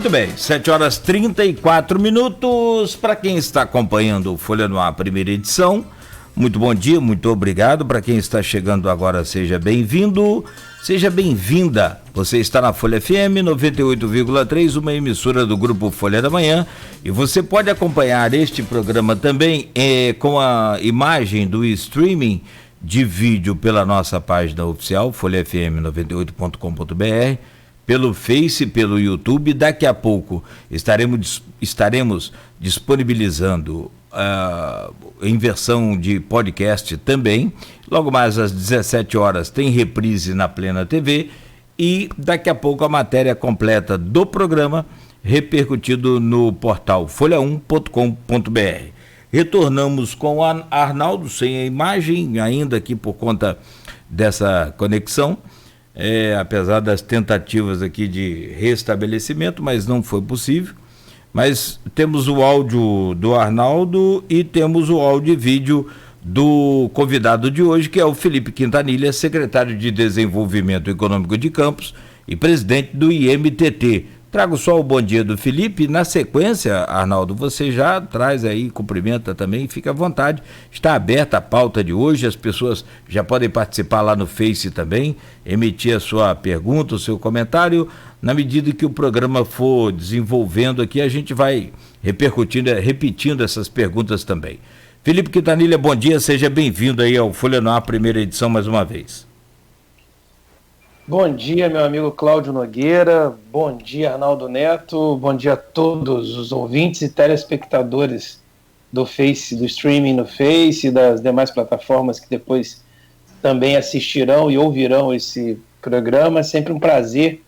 Muito bem, 7h34. Para quem está acompanhando o Folha no Ar, primeira edição, muito bom dia, muito obrigado. Para quem está chegando agora, seja bem-vindo, seja bem-vinda. Você está na Folha FM 98,3, uma emissora do Grupo Folha da Manhã, e você pode acompanhar este programa também com a imagem do streaming de vídeo pela nossa página oficial, folhafm98.com.br, pelo Face, pelo YouTube. Daqui a pouco estaremos disponibilizando em versão de podcast também. Logo mais às 17 horas tem reprise na Plena TV, e daqui a pouco a matéria completa do programa repercutido no portal folha1.com.br. Retornamos com o Arnaldo, sem a imagem ainda aqui por conta dessa conexão, apesar das tentativas aqui de restabelecimento, mas não foi possível. Mas temos o áudio do Arnaldo e temos o áudio e vídeo do convidado de hoje, que é o Felipe Quintanilha, secretário de Desenvolvimento Econômico de Campos e presidente do IMTT. Trago só o bom dia do Felipe. Na sequência, Arnaldo, você já traz aí, cumprimenta também, fica à vontade. Está aberta a pauta de hoje, as pessoas já podem participar lá no Face também, emitir a sua pergunta, o seu comentário. Na medida que o programa for desenvolvendo aqui, a gente vai repetindo essas perguntas também. Felipe Quintanilha, bom dia, seja bem-vindo aí ao Folha no Ar, primeira edição, mais uma vez. Bom dia, meu amigo Cláudio Nogueira, bom dia, Arnaldo Neto, bom dia a todos os ouvintes e telespectadores do Face, do streaming no Face e das demais plataformas que depois também assistirão e ouvirão esse programa. É sempre um prazer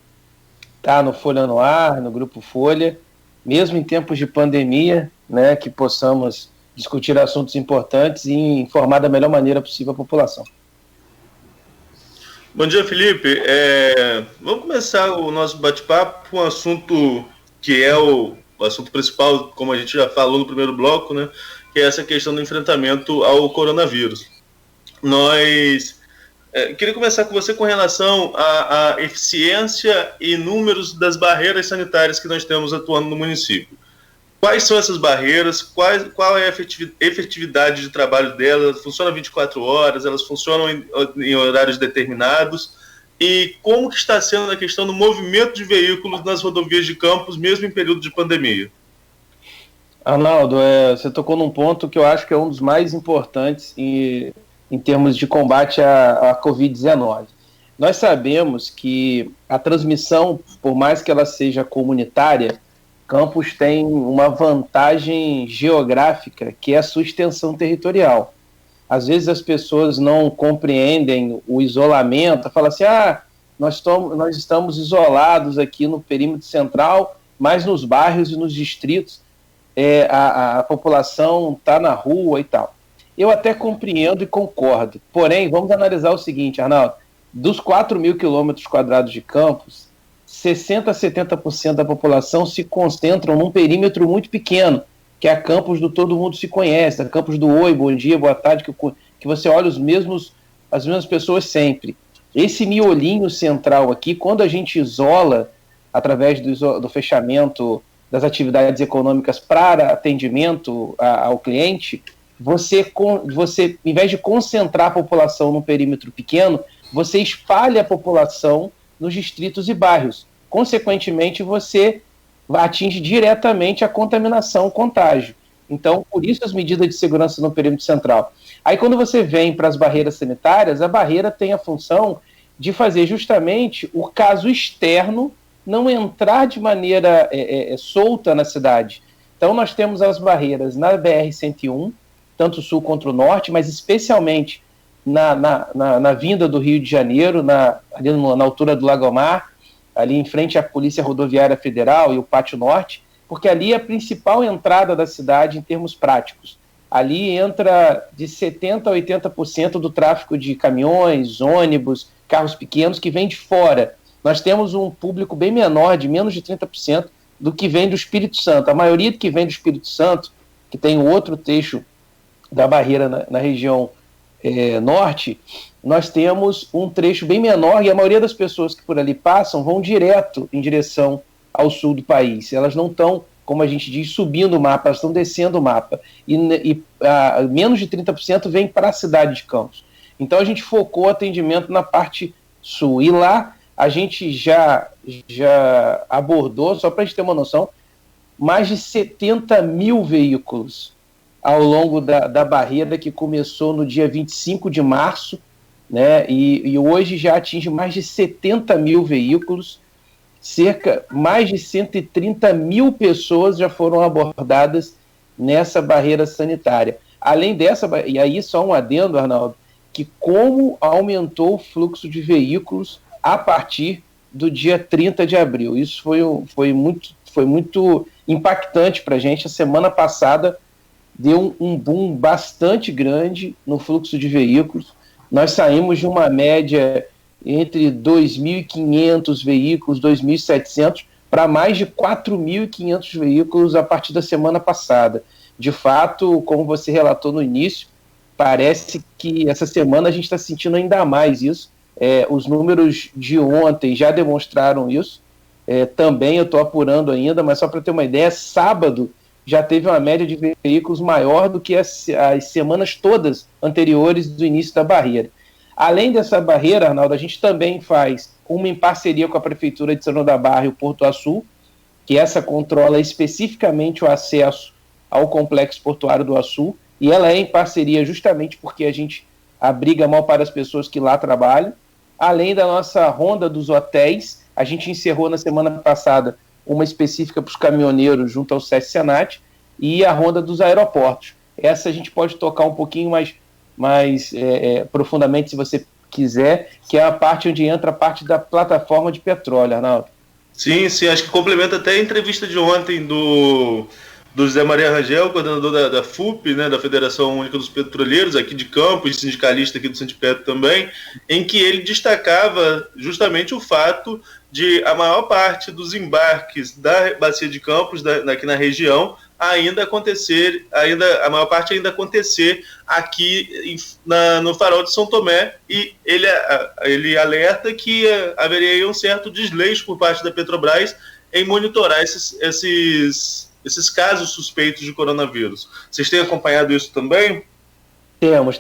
estar no Folha no Ar, no Grupo Folha, mesmo em tempos de pandemia, né, que possamos discutir assuntos importantes e informar da melhor maneira possível a população. Bom dia, Felipe. Vamos começar o nosso bate-papo com um assunto que é o assunto principal, como a gente já falou no primeiro bloco, né? Que é essa questão do enfrentamento ao coronavírus. Queria começar com você com relação à eficiência e números das barreiras sanitárias que nós temos atuando no município. Quais são essas barreiras? Qual é a efetividade de trabalho delas? Funciona 24 horas? Elas funcionam em horários determinados? E como que está sendo a questão do movimento de veículos nas rodovias de Campos, mesmo em período de pandemia? Arnaldo, você tocou num ponto que eu acho que é um dos mais importantes em termos de combate à Covid-19. Nós sabemos que a transmissão, por mais que ela seja comunitária, Campos tem uma vantagem geográfica, que é a sua extensão territorial. Às vezes as pessoas não compreendem o isolamento, falam assim, nós estamos isolados aqui no perímetro central, mas nos bairros e nos distritos a população está na rua e tal. Eu até compreendo e concordo, porém, vamos analisar o seguinte, Arnaldo, dos 4.000 quilômetros quadrados de Campos, 60% a 70% da população se concentram num perímetro muito pequeno, que é a Campos do Todo Mundo Se Conhece, a Campos do Oi, bom dia, boa tarde, que você olha as mesmas pessoas sempre. Esse miolinho central aqui, quando a gente isola, através do fechamento das atividades econômicas para atendimento ao cliente, você, em vez de concentrar a população num perímetro pequeno, você espalha a população nos distritos e bairros. Consequentemente, você atinge diretamente a contaminação, o contágio. Então, por isso as medidas de segurança no perímetro central. Aí, quando você vem para as barreiras sanitárias, a barreira tem a função de fazer justamente o caso externo não entrar de maneira solta na cidade. Então, nós temos as barreiras na BR-101, tanto o sul quanto o norte, mas especialmente na vinda do Rio de Janeiro, ali na altura do Lagomar, ali em frente à Polícia Rodoviária Federal e o Pátio Norte, porque ali é a principal entrada da cidade em termos práticos. Ali entra de 70% a 80% do tráfego de caminhões, ônibus, carros pequenos que vem de fora. Nós temos um público bem menor, de menos de 30%, do que vem do Espírito Santo. A maioria que vem do Espírito Santo, que tem o outro trecho da barreira na região norte, nós temos um trecho bem menor e a maioria das pessoas que por ali passam vão direto em direção ao sul do país. Elas não estão, como a gente diz, subindo o mapa, elas estão descendo o mapa. E menos de 30% vem para a cidade de Campos. Então a gente focou o atendimento na parte sul. E lá a gente já abordou, só para a gente ter uma noção, mais de 70 mil veículos ao longo da barreira, que começou no dia 25 de março, né, e hoje já atinge mais de 70 mil veículos, mais de 130 mil pessoas já foram abordadas nessa barreira sanitária. Além dessa, e aí só um adendo, Arnaldo, que como aumentou o fluxo de veículos a partir do dia 30 de abril. Isso foi muito impactante para a gente. A semana passada deu um boom bastante grande no fluxo de veículos. Nós saímos de uma média entre 2.500 veículos, 2.700, para mais de 4.500 veículos a partir da semana passada. De fato, como você relatou no início, parece que essa semana a gente está sentindo ainda mais isso. Os números de ontem já demonstraram isso. Também eu estou apurando ainda, mas só para ter uma ideia, sábado já teve uma média de veículos maior do que as semanas todas anteriores do início da barreira. Além dessa barreira, Arnaldo, a gente também faz uma em parceria com a Prefeitura de São João da Barra e o Porto Açu, que essa controla especificamente o acesso ao Complexo Portuário do Açu, e ela é em parceria justamente porque a gente abriga mal para as pessoas que lá trabalham. Além da nossa ronda dos hotéis, a gente encerrou na semana passada uma específica para os caminhoneiros junto ao SESC Senat, e a ronda dos aeroportos. Essa a gente pode tocar um pouquinho mais profundamente, se você quiser, que é a parte onde entra a parte da plataforma de petróleo, Arnaldo. Sim, acho que complementa até a entrevista de ontem do José Maria Rangel, coordenador da FUP, né, da Federação Única dos Petroleiros, aqui de Campos, sindicalista aqui do Sindipetro também, em que ele destacava justamente o fato de a maior parte dos embarques da Bacia de Campos, aqui na região, a maior parte ainda acontecer aqui no Farol de São Tomé, e ele alerta que haveria um certo desleixo por parte da Petrobras em monitorar esses casos suspeitos de coronavírus. Vocês têm acompanhado isso também?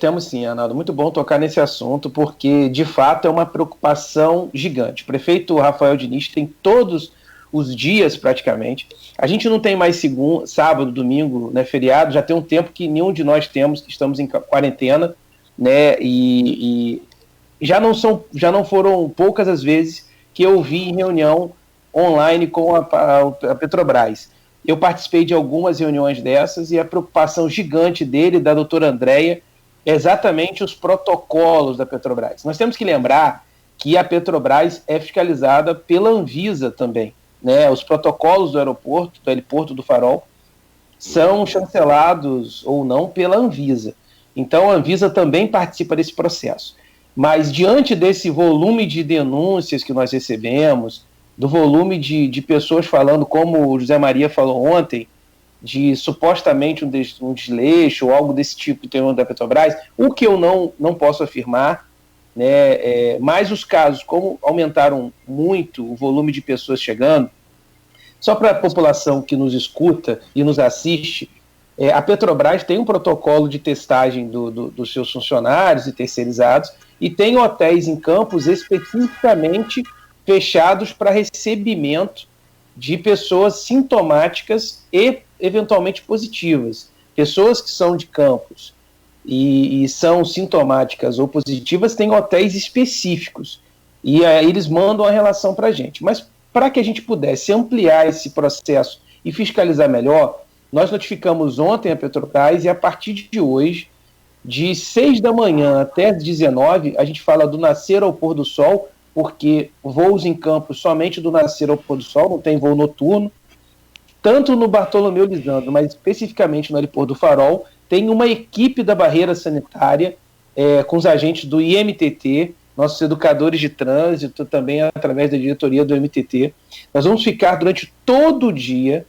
Temos sim, Arnaldo. Muito bom tocar nesse assunto, porque, de fato, é uma preocupação gigante. O prefeito Rafael Diniz tem todos os dias, praticamente. A gente não tem mais sábado, domingo, né, feriado, já tem um tempo que nenhum de nós temos, que estamos em quarentena, né, e já não foram poucas as vezes que eu vi em reunião online com a Petrobras. Eu participei de algumas reuniões dessas, e a preocupação gigante dele, da doutora Andréia, é exatamente os protocolos da Petrobras. Nós temos que lembrar que a Petrobras é fiscalizada pela Anvisa também, né? Os protocolos do heliporto do Farol, são chancelados ou não pela Anvisa. Então a Anvisa também participa desse processo. Mas diante desse volume de denúncias que nós recebemos, do volume de pessoas falando, como o José Maria falou ontem, de supostamente um desleixo ou algo desse tipo da Petrobras, o que eu não posso afirmar, né, mas os casos, como aumentaram muito o volume de pessoas chegando, só para a população que nos escuta e nos assiste, a Petrobras tem um protocolo de testagem dos seus funcionários e terceirizados, e tem hotéis em Campos especificamente fechados para recebimento de pessoas sintomáticas e eventualmente positivas. Pessoas que são de Campos e são sintomáticas ou positivas têm hotéis específicos, e aí eles mandam a relação para a gente. Mas para que a gente pudesse ampliar esse processo e fiscalizar melhor, nós notificamos ontem a Petrobras, e a partir de hoje, de 6 da manhã até as 19, a gente fala do nascer ao pôr do sol, porque voos em Campos somente do nascer ao pôr do sol, não tem voo noturno. Tanto no Bartolomeu Lisandro, mas especificamente no heliporto do Farol, tem uma equipe da barreira sanitária, com os agentes do IMTT, nossos educadores de trânsito, também através da diretoria do IMTT. Nós vamos ficar durante todo o dia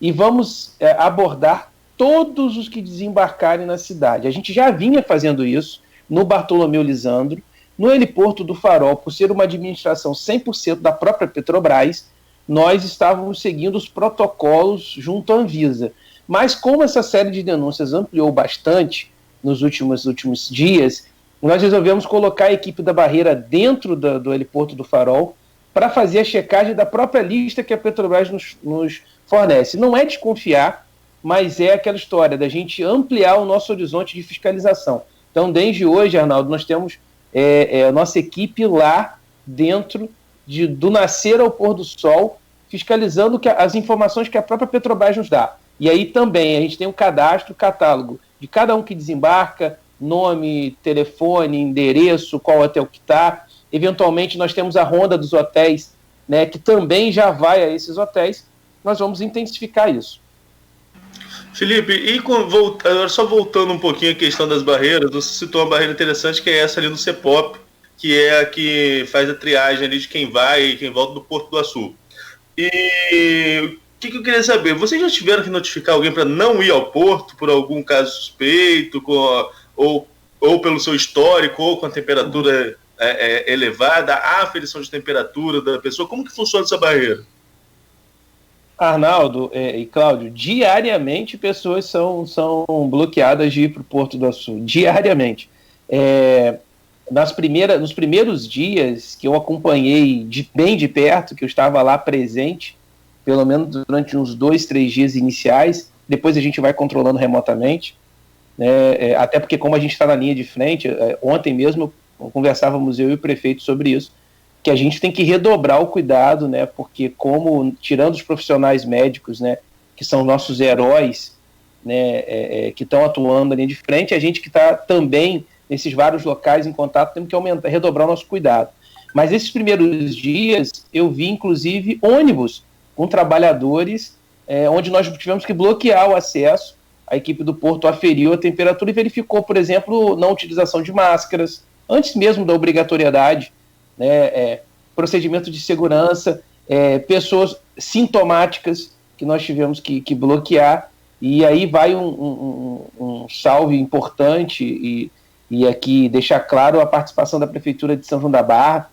e vamos abordar todos os que desembarcarem na cidade. A gente já vinha fazendo isso no Bartolomeu Lisandro, no heliporto do Farol, por ser uma administração 100% da própria Petrobras. nós estávamos seguindo os protocolos junto à Anvisa. Mas como essa série de denúncias ampliou bastante nos últimos dias, nós resolvemos colocar a equipe da barreira dentro do heliporto do Farol para fazer a checagem da própria lista que a Petrobras nos fornece. Não é desconfiar, mas é aquela história da gente ampliar o nosso horizonte de fiscalização. Então, desde hoje, Arnaldo, nós temos a nossa equipe lá dentro do nascer ao pôr do sol, fiscalizando as informações que a própria Petrobras nos dá. E aí também a gente tem um catálogo de cada um que desembarca, nome, telefone, endereço, qual hotel que está. Eventualmente nós temos a ronda dos hotéis, né, que também já vai a esses hotéis. Nós vamos intensificar isso. Felipe, agora só voltando um pouquinho à questão das barreiras, você citou uma barreira interessante que é essa ali no CEPOP, que é a que faz a triagem ali de quem vai e quem volta do Porto do Açu. E o que eu queria saber, vocês já tiveram que notificar alguém para não ir ao Porto por algum caso suspeito, ou pelo seu histórico, ou com a temperatura elevada, a aferição de temperatura da pessoa? Como que funciona essa barreira? Arnaldo e Cláudio, diariamente pessoas são bloqueadas de ir para o Porto do Açu, diariamente. Nos primeiros dias que eu acompanhei bem de perto, que eu estava lá presente, pelo menos durante uns 2, 3 dias iniciais, depois a gente vai controlando remotamente, né, até porque como a gente está na linha de frente, ontem mesmo conversávamos eu e o prefeito sobre isso, que a gente tem que redobrar o cuidado, né, porque tirando os profissionais médicos, né, que são nossos heróis, né, que estão atuando na linha de frente, a gente que está também nesses vários locais em contato, temos que redobrar o nosso cuidado. Mas esses primeiros dias eu vi inclusive ônibus com trabalhadores, onde nós tivemos que bloquear o acesso. A equipe do Porto aferiu a temperatura e verificou, por exemplo, não utilização de máscaras, antes mesmo da obrigatoriedade, né, procedimento de segurança, pessoas sintomáticas que nós tivemos que bloquear, e aí vai um salve importante e aqui deixar claro a participação da Prefeitura de São João da Barra,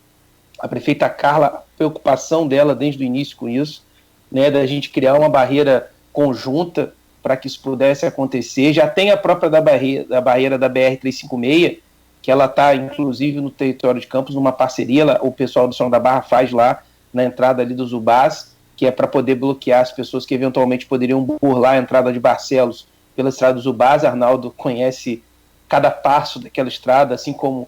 a prefeita Carla, a preocupação dela desde o início com isso, né, da gente criar uma barreira conjunta para que isso pudesse acontecer. Já tem a própria da barreira da BR-356, que ela está, inclusive, no território de Campos, numa parceria, o pessoal do São da Barra faz lá, na entrada ali dos Ubás, que é para poder bloquear as pessoas que eventualmente poderiam burlar a entrada de Barcelos pela estrada dos Ubás. Arnaldo conhece cada passo daquela estrada, assim como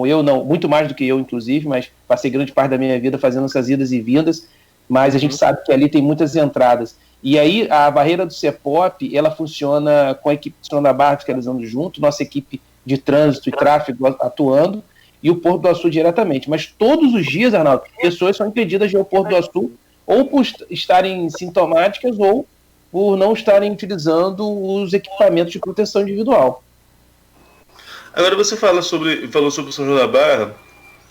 eu, não, muito mais do que eu, inclusive, mas passei grande parte da minha vida fazendo essas idas e vindas, mas a gente sabe que ali tem muitas entradas. E aí a barreira do CEPOP, ela funciona com a equipe do São da Barra fiscalizando junto, nossa equipe de trânsito e tráfego atuando, e o Porto do Açu diretamente. Mas todos os dias, Arnaldo, pessoas são impedidas de ir ao Porto do Açu, ou por estarem sintomáticas, ou por não estarem utilizando os equipamentos de proteção individual. Agora você falou sobre o São João da Barra.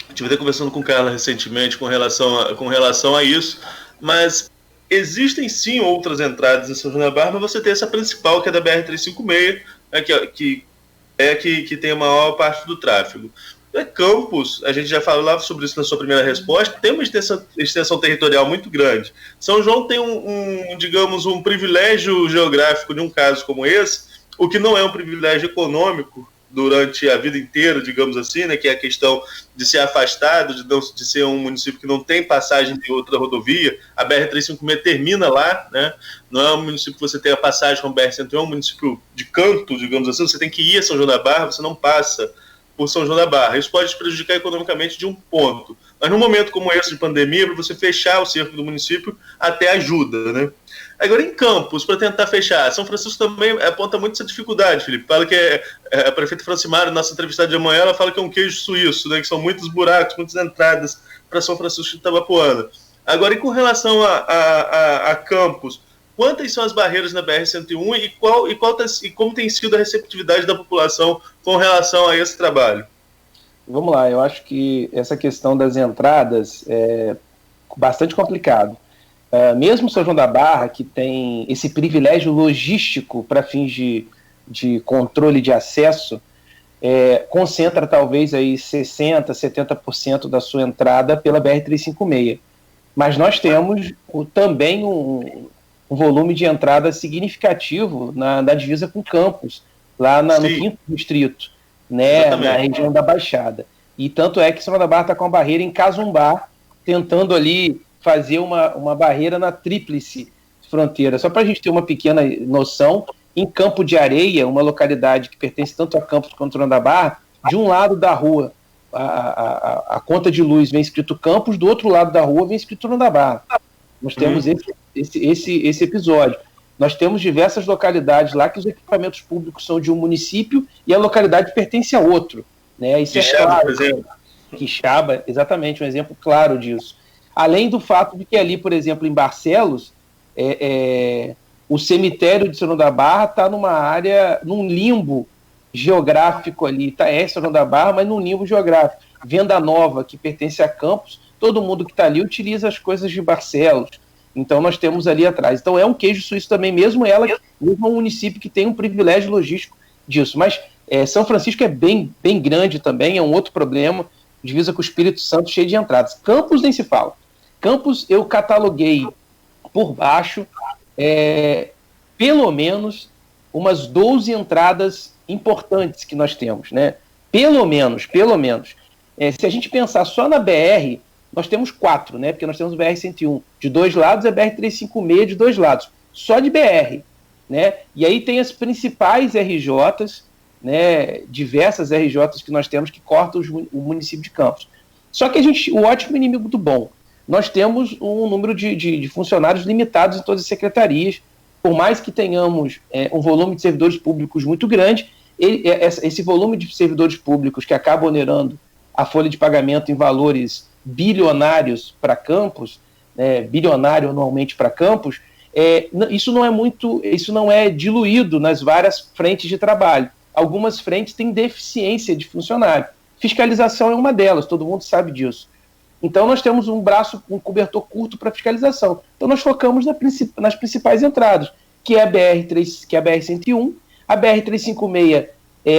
Estive até conversando com o Carla recentemente com relação a isso, mas existem sim outras entradas em São João da Barra, mas você tem essa principal, que é da BR-356, né, que tem a maior parte do tráfego. Campos, a gente já falava sobre isso na sua primeira resposta, tem uma extensão territorial muito grande. São João tem digamos, um privilégio geográfico de um caso como esse, o que não é um privilégio econômico durante a vida inteira, digamos assim, né, que é a questão de ser afastado, de ser um município que não tem passagem de outra rodovia. A BR-356 termina lá, né, não é um município que você tem a passagem com a BR-101, é um município de canto, digamos assim, você tem que ir a São João da Barra, você não passa por São João da Barra. Isso pode te prejudicar economicamente de um ponto. Mas num momento como esse de pandemia, para você fechar o cerco do município, até ajuda, né? Agora, em Campos, para tentar fechar, São Francisco também aponta muito essa dificuldade, Felipe. Fala que a prefeita Francimara, nossa entrevistada de amanhã, ela fala que é um queijo suíço, né, que são muitos buracos, muitas entradas para São Francisco de Itabapoana. Agora, e com relação a Campos, quantas são as barreiras na BR-101 e como tem sido a receptividade da população com relação a esse trabalho? Vamos lá, eu acho que essa questão das entradas é bastante complicado. Mesmo São João da Barra, que tem esse privilégio logístico para fins de controle de acesso, concentra talvez aí 60%, 70% da sua entrada pela BR-356. Mas nós temos também um volume de entrada significativo na divisa com Campos, lá no 5º distrito, né, na região da Baixada. E tanto é que São João da Barra está com a barreira em Casumbá, tentando ali fazer uma barreira na tríplice fronteira. Só para a gente ter uma pequena noção, em Campo de Areia, uma localidade que pertence tanto a Campos quanto a São João da Barra, de um lado da rua, a conta de luz vem escrito Campos, do outro lado da rua vem escrito São João da Barra. Nós temos esse episódio. Nós temos diversas localidades lá que os equipamentos públicos são de um município e a localidade pertence a outro. Né? Isso Quixaba, claro, por exemplo. Quixaba, exatamente, um exemplo claro disso. Além do fato de que ali, por exemplo, em Barcelos, o cemitério de São João da Barra está numa área, num limbo geográfico ali, São João da Barra, mas num limbo geográfico. Venda Nova, que pertence a Campos, todo mundo que está ali utiliza as coisas de Barcelos. Então nós temos ali atrás. Então é um queijo suíço também, mesmo um município que tem um privilégio logístico disso. Mas São Francisco é bem grande também, é um outro problema, divisa com o Espírito Santo, cheio de entradas. Campos nem se fala. Campos eu cataloguei por baixo, pelo menos umas 12 entradas importantes que nós temos, né? Pelo menos. Se a gente pensar só na BR, nós temos 4, né? Porque nós temos o BR-101 de 2 lados e a BR-356 de 2 lados, só de BR, né? E aí tem as principais RJs, né? Diversas RJs que nós temos que cortam o município de Campos. Só que o ótimo inimigo do bom. Nós temos um número de funcionários limitados em todas as secretarias. Por mais que tenhamos um volume de servidores públicos muito grande, esse volume de servidores públicos que acaba onerando a folha de pagamento em valores bilionários para Campos, bilionário anualmente para Campos, isso não é diluído nas várias frentes de trabalho. Algumas frentes têm deficiência de funcionário. Fiscalização é uma delas, todo mundo sabe disso. Então nós temos um cobertor curto para fiscalização. Então nós focamos nas principais entradas, que é a BR-101, a BR-356,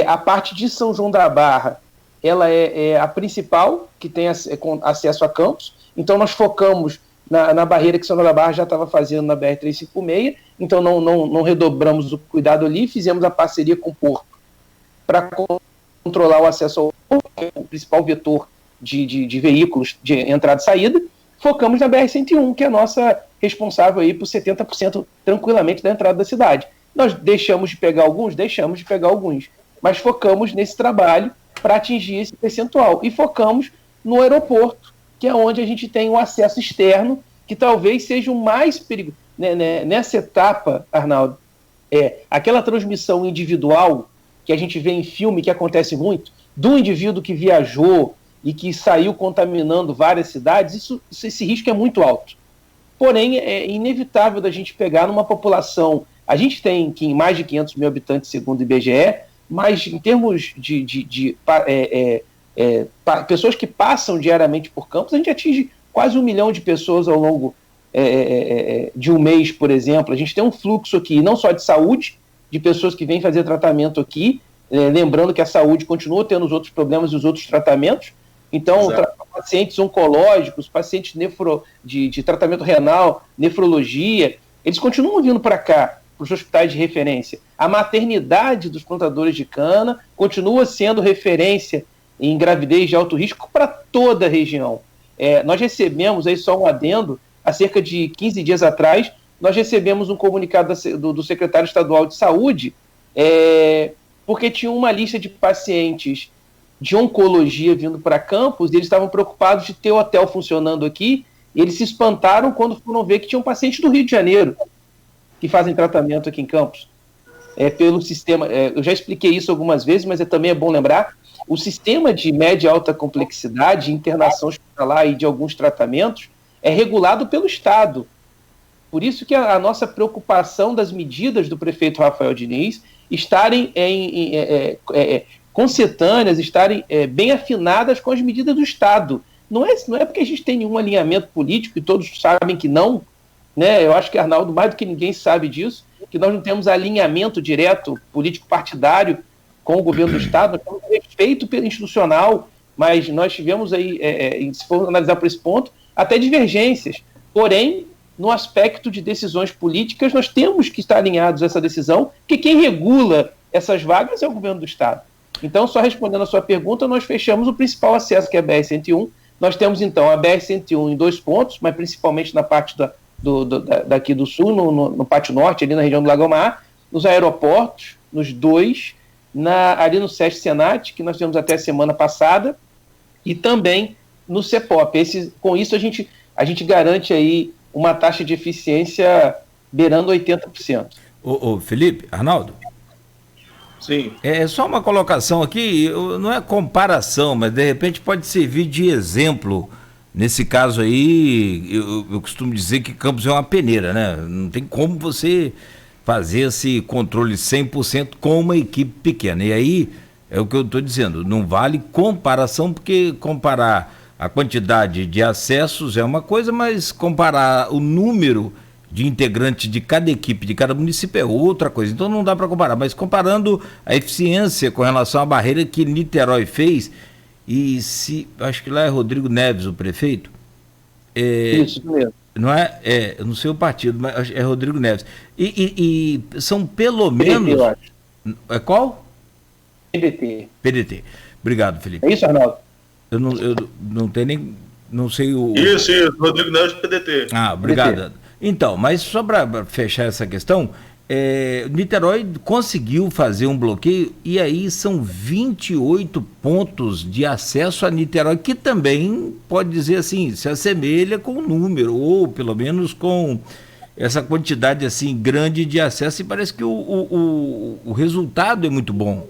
a parte de São João da Barra, ela é a principal, que tem acesso a Campos. Então nós focamos na barreira que São João da Barra já estava fazendo na BR-356, então não redobramos o cuidado ali, fizemos a parceria com o Porto para controlar o acesso ao Porto, que é o principal vetor de veículos de entrada e saída. Focamos na BR-101, que é a nossa responsável aí por 70% tranquilamente da entrada da cidade. Nós deixamos de pegar alguns, mas focamos nesse trabalho para atingir esse percentual. E focamos no aeroporto, que é onde a gente tem o acesso externo, que talvez seja o mais perigoso. Nessa etapa, Arnaldo, aquela transmissão individual que a gente vê em filme, que acontece muito, do indivíduo que viajou e que saiu contaminando várias cidades, esse risco é muito alto. Porém, é inevitável da gente pegar numa população. A gente tem mais de 500 mil habitantes, segundo o IBGE, mas em termos de pessoas que passam diariamente por Campos, a gente atinge quase 1 milhão de pessoas ao longo de um mês, por exemplo. A gente tem um fluxo aqui, não só de saúde, de pessoas que vêm fazer tratamento aqui, lembrando que a saúde continua tendo os outros problemas e os outros tratamentos. Então, pacientes oncológicos, pacientes de tratamento renal, nefrologia, eles continuam vindo para cá, para os hospitais de referência. A maternidade dos plantadores de cana continua sendo referência em gravidez de alto risco para toda a região. Nós recebemos, aí só um adendo, há cerca de 15 dias atrás, nós recebemos um comunicado do secretário estadual de saúde, porque tinha uma lista de pacientes de oncologia vindo para Campos, e eles estavam preocupados de ter o hotel funcionando aqui, e eles se espantaram quando foram ver que tinham pacientes do Rio de Janeiro que fazem tratamento aqui em Campos. Pelo sistema, eu já expliquei isso algumas vezes, mas também é bom lembrar, o sistema de média e alta complexidade, de internação hospitalar e de alguns tratamentos, é regulado pelo Estado. Por isso que a nossa preocupação das medidas do prefeito Rafael Diniz estarem concetâneas, estarem bem afinadas com as medidas do Estado. Não é porque a gente tem nenhum alinhamento político, e todos sabem que não, né? Eu acho que Arnaldo, mais do que ninguém, sabe disso, que nós não temos alinhamento direto político-partidário com o governo do Estado, nós temos respeito institucional, mas nós tivemos aí, se for analisar por esse ponto, até divergências. Porém, no aspecto de decisões políticas, nós temos que estar alinhados a essa decisão, porque quem regula essas vagas é o governo do Estado. Então, só respondendo a sua pergunta, nós fechamos o principal acesso, que é a BR-101. Nós temos, então, a BR-101 em 2 pontos, mas principalmente na parte daqui do sul, no Pátio Norte, ali na região do Lagoa, nos aeroportos, nos 2, ali no SESC Senat, que nós tivemos até a semana passada, e também no CEPOP. Com isso, a gente garante aí uma taxa de eficiência beirando 80%. Ô Felipe, Arnaldo? Sim. É só uma colocação aqui, não é comparação, mas de repente pode servir de exemplo. Nesse caso aí, eu costumo dizer que Campos é uma peneira, né? Não tem como você fazer esse controle 100% com uma equipe pequena. E aí, é o que eu estou dizendo, não vale comparação, porque comparar a quantidade de acessos é uma coisa, mas comparar o número de integrantes de cada equipe, de cada município é outra coisa. Então não dá para comparar, mas comparando a eficiência com relação à barreira que Niterói fez, acho que lá é Rodrigo Neves, o prefeito. Isso mesmo. Não é? Eu não sei o partido, mas é Rodrigo Neves. E são pelo menos... PDT, eu acho. É qual? PDT. Obrigado, Felipe. É isso, Arnaldo? Eu não tenho nem... Não sei o... Isso, Rodrigo Neves, PDT. Obrigado. PDT. Então, mas só para fechar essa questão, Niterói conseguiu fazer um bloqueio e aí são 28 pontos de acesso a Niterói, que também, pode dizer assim, se assemelha com o número, ou pelo menos com essa quantidade assim grande de acesso, e parece que o resultado é muito bom.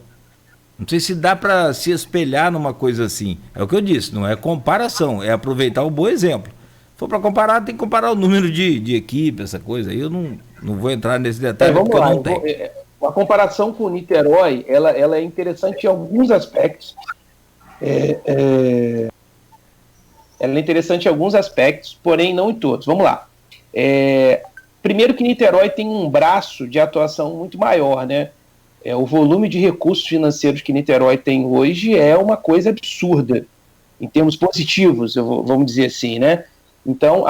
Não sei se dá para se espelhar numa coisa assim. É o que eu disse, não é comparação, é aproveitar o bom exemplo. Se for para comparar, tem que comparar o número de equipe, essa coisa aí. Eu não vou entrar nesse detalhe, vamos porque lá, eu não tenho. A comparação com o Niterói, ela é interessante em alguns aspectos. Ela é interessante em alguns aspectos, porém não em todos. Vamos lá. Primeiro que Niterói tem um braço de atuação muito maior, né? O volume de recursos financeiros que Niterói tem hoje é uma coisa absurda, em termos positivos, vamos dizer assim, né? Então,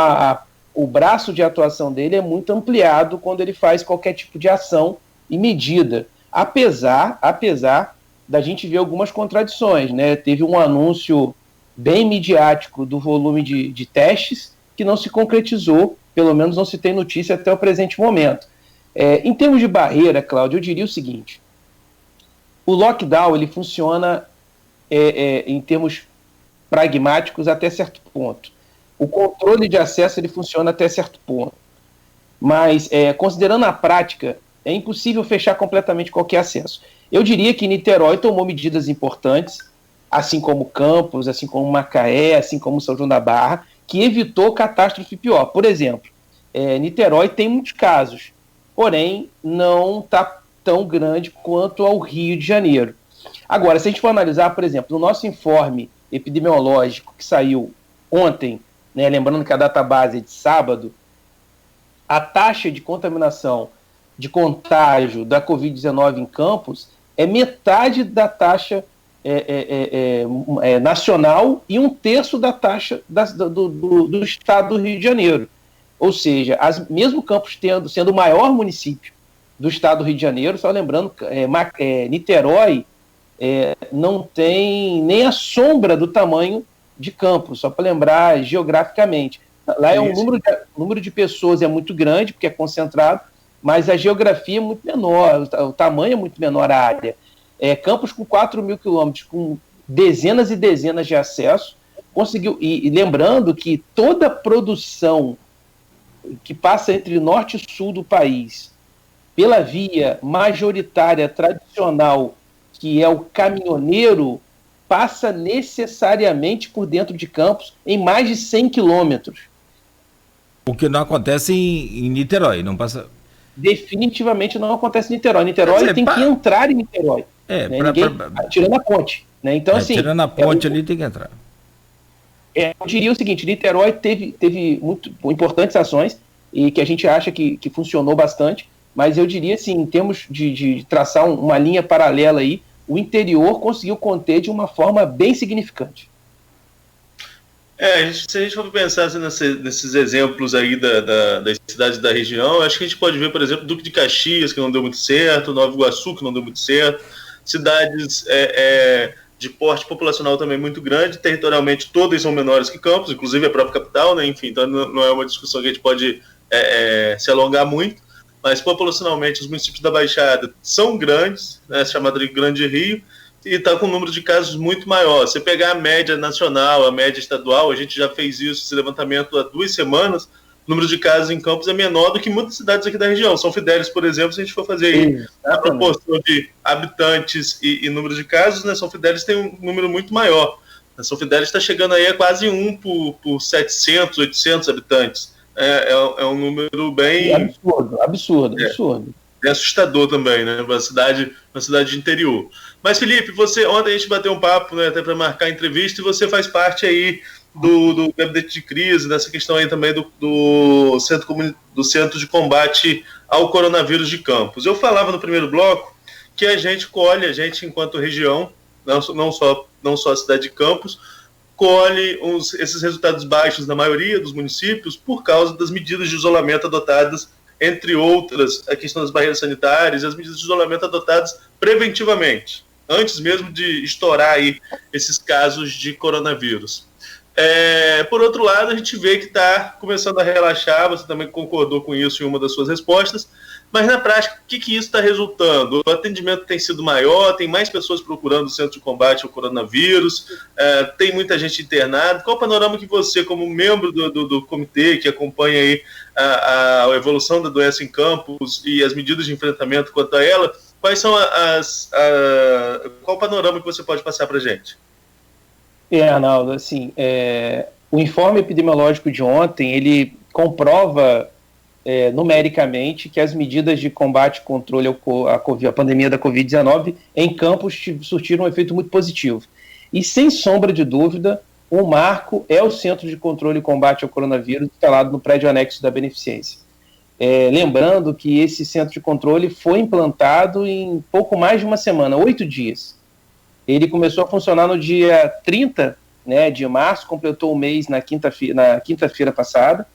o braço de atuação dele é muito ampliado quando ele faz qualquer tipo de ação e medida, apesar da gente ver algumas contradições, né? Teve um anúncio bem midiático do volume de testes que não se concretizou, pelo menos não se tem notícia até o presente momento. Em termos de barreira, Cláudio, eu diria o seguinte: o lockdown ele funciona em termos pragmáticos até certo ponto. O controle de acesso ele funciona até certo ponto. Mas, considerando a prática, é impossível fechar completamente qualquer acesso. Eu diria que Niterói tomou medidas importantes, assim como Campos, assim como Macaé, assim como São João da Barra, que evitou catástrofe pior. Por exemplo, Niterói tem muitos casos, porém não está tão grande quanto ao Rio de Janeiro. Agora, se a gente for analisar, por exemplo, no nosso informe epidemiológico que saiu ontem, né, lembrando que a database é de sábado, a taxa de contaminação, de contágio da Covid-19 em Campos é metade da taxa nacional e 1/3 da taxa do estado do Rio de Janeiro. Ou seja, mesmo Campos sendo o maior município do estado do Rio de Janeiro, só lembrando, Niterói não tem nem a sombra do tamanho de Campos, só para lembrar geograficamente. Lá o número de pessoas é muito grande, porque é concentrado, mas a geografia é muito menor, o tamanho é muito menor a área. Campos com 4.000 quilômetros, com dezenas e dezenas de acessos, conseguiu, e lembrando que toda produção que passa entre norte e sul do país, pela via majoritária, tradicional, que é o caminhoneiro, passa necessariamente por dentro de Campos em mais de 100 quilômetros. O que não acontece em Niterói, não passa... Definitivamente não acontece em Niterói. Niterói tem que entrar em Niterói. Tirando a ponte. Né? Então, assim, tirando a ponte ali tem que entrar. Eu diria o seguinte: Niterói teve muito importantes ações e que a gente acha que funcionou bastante, mas eu diria assim, em termos de traçar uma linha paralela aí, o interior conseguiu conter de uma forma bem significante. Se a gente for pensar assim, nesses exemplos aí das cidades da região, acho que a gente pode ver, por exemplo, Duque de Caxias, que não deu muito certo, Nova Iguaçu, que não deu muito certo, cidades de porte populacional também muito grande, territorialmente todas são menores que Campos, inclusive a própria capital, né? Enfim, então não é uma discussão que a gente pode se alongar muito, mas populacionalmente os municípios da Baixada são grandes, né, chamado de Grande Rio, e está com um número de casos muito maior. Se pegar a média nacional, a média estadual, a gente já fez isso, esse levantamento há 2 semanas, o número de casos em Campos é menor do que muitas cidades aqui da região. São Fidélis, por exemplo, se a gente for fazer aí a proporção de habitantes e número de casos, né, São Fidélis tem um número muito maior. A São Fidélis está chegando aí a quase 1 por 700, 800 habitantes. É um número bem... Absurdo. É assustador também, né? Uma cidade de interior. Mas, Felipe, ontem a gente bateu um papo, né, até para marcar a entrevista, e você faz parte aí do gabinete de crise, dessa questão aí também do centro de combate ao coronavírus de Campos. Eu falava no primeiro bloco que a gente enquanto região, não só a cidade de Campos, colhe esses resultados baixos na maioria dos municípios por causa das medidas de isolamento adotadas, entre outras, a questão das barreiras sanitárias e as medidas de isolamento adotadas preventivamente, antes mesmo de estourar aí esses casos de coronavírus. Por outro lado, a gente vê que está começando a relaxar, você também concordou com isso em uma das suas respostas, mas na prática, o que isso está resultando? O atendimento tem sido maior, tem mais pessoas procurando o centro de combate ao coronavírus, tem muita gente internada. Qual o panorama que você, como membro do comitê que acompanha aí a evolução da doença em Campos e as medidas de enfrentamento quanto a ela, quais são qual o panorama que você pode passar para a gente? Arnaldo, assim, o informe epidemiológico de ontem, ele comprova numericamente que as medidas de combate e controle à pandemia da Covid-19 em Campos surtiram um efeito muito positivo. E, sem sombra de dúvida, o marco é o Centro de Controle e Combate ao Coronavírus instalado no prédio anexo da Beneficência. Lembrando que esse centro de controle foi implantado em pouco mais de uma semana, 8 dias. Ele começou a funcionar no dia 30, né, de março, completou o mês na quinta-feira passada,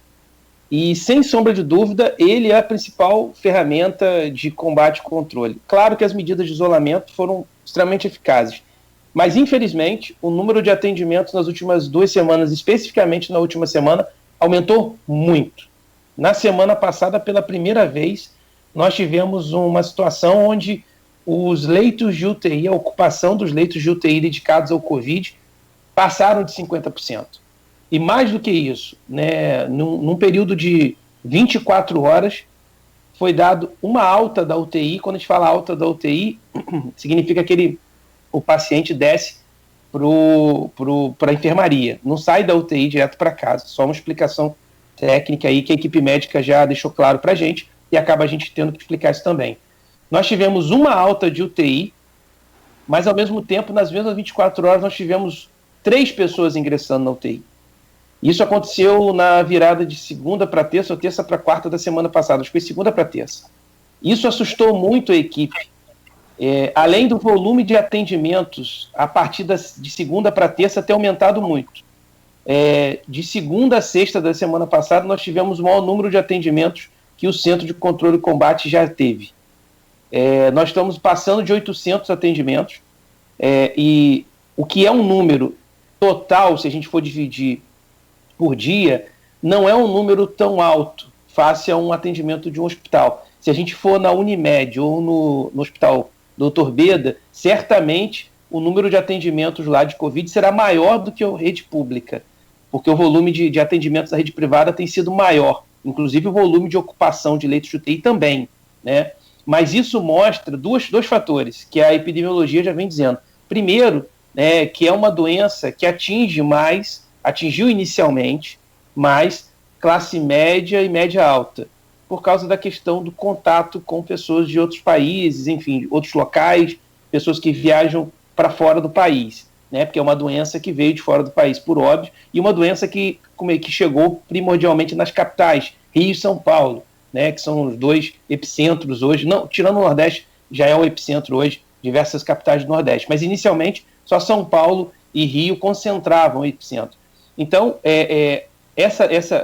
e, sem sombra de dúvida, ele é a principal ferramenta de combate e controle. Claro que as medidas de isolamento foram extremamente eficazes, mas, infelizmente, o número de atendimentos nas últimas 2 semanas, especificamente na última semana, aumentou muito. Na semana passada, pela primeira vez, nós tivemos uma situação onde os leitos de UTI, a ocupação dos leitos de UTI dedicados ao Covid, passaram de 50%. E mais do que isso, né, num período de 24 horas, foi dado uma alta da UTI. Quando a gente fala alta da UTI, significa que o paciente desce para a enfermaria. Não sai da UTI direto para casa. Só uma explicação técnica aí que a equipe médica já deixou claro para a gente, e acaba a gente tendo que explicar isso também. Nós tivemos uma alta de UTI, mas, ao mesmo tempo, nas mesmas 24 horas, nós tivemos 3 pessoas ingressando na UTI. Isso aconteceu na virada de segunda para terça ou terça para quarta da semana passada. Acho que foi segunda para terça. Isso assustou muito a equipe. Além do volume de atendimentos, a partir de segunda para terça ter aumentado muito. De segunda a sexta da semana passada, nós tivemos o maior número de atendimentos que o Centro de Controle e Combate já teve. Nós estamos passando de 800 atendimentos, e o que é um número total, se a gente for dividir por dia, não é um número tão alto face a um atendimento de um hospital. Se a gente for na Unimed ou no Hospital Dr. Beda, certamente o número de atendimentos lá de Covid será maior do que a rede pública, porque o volume de atendimentos da rede privada tem sido maior, inclusive o volume de ocupação de leitos de UTI também, né? Mas isso mostra dois fatores que a epidemiologia já vem dizendo. Primeiro, que é uma doença que atingiu inicialmente mais classe média e média alta, por causa da questão do contato com pessoas de outros países, enfim, outros locais, pessoas que viajam para fora do país, né? Porque é uma doença que veio de fora do país, por óbvio, e uma doença que chegou primordialmente nas capitais, Rio e São Paulo, né? Que são os 2 epicentros hoje. Não, tirando o Nordeste, já é o epicentro hoje, diversas capitais do Nordeste, mas inicialmente só São Paulo e Rio concentravam o epicentro. Então,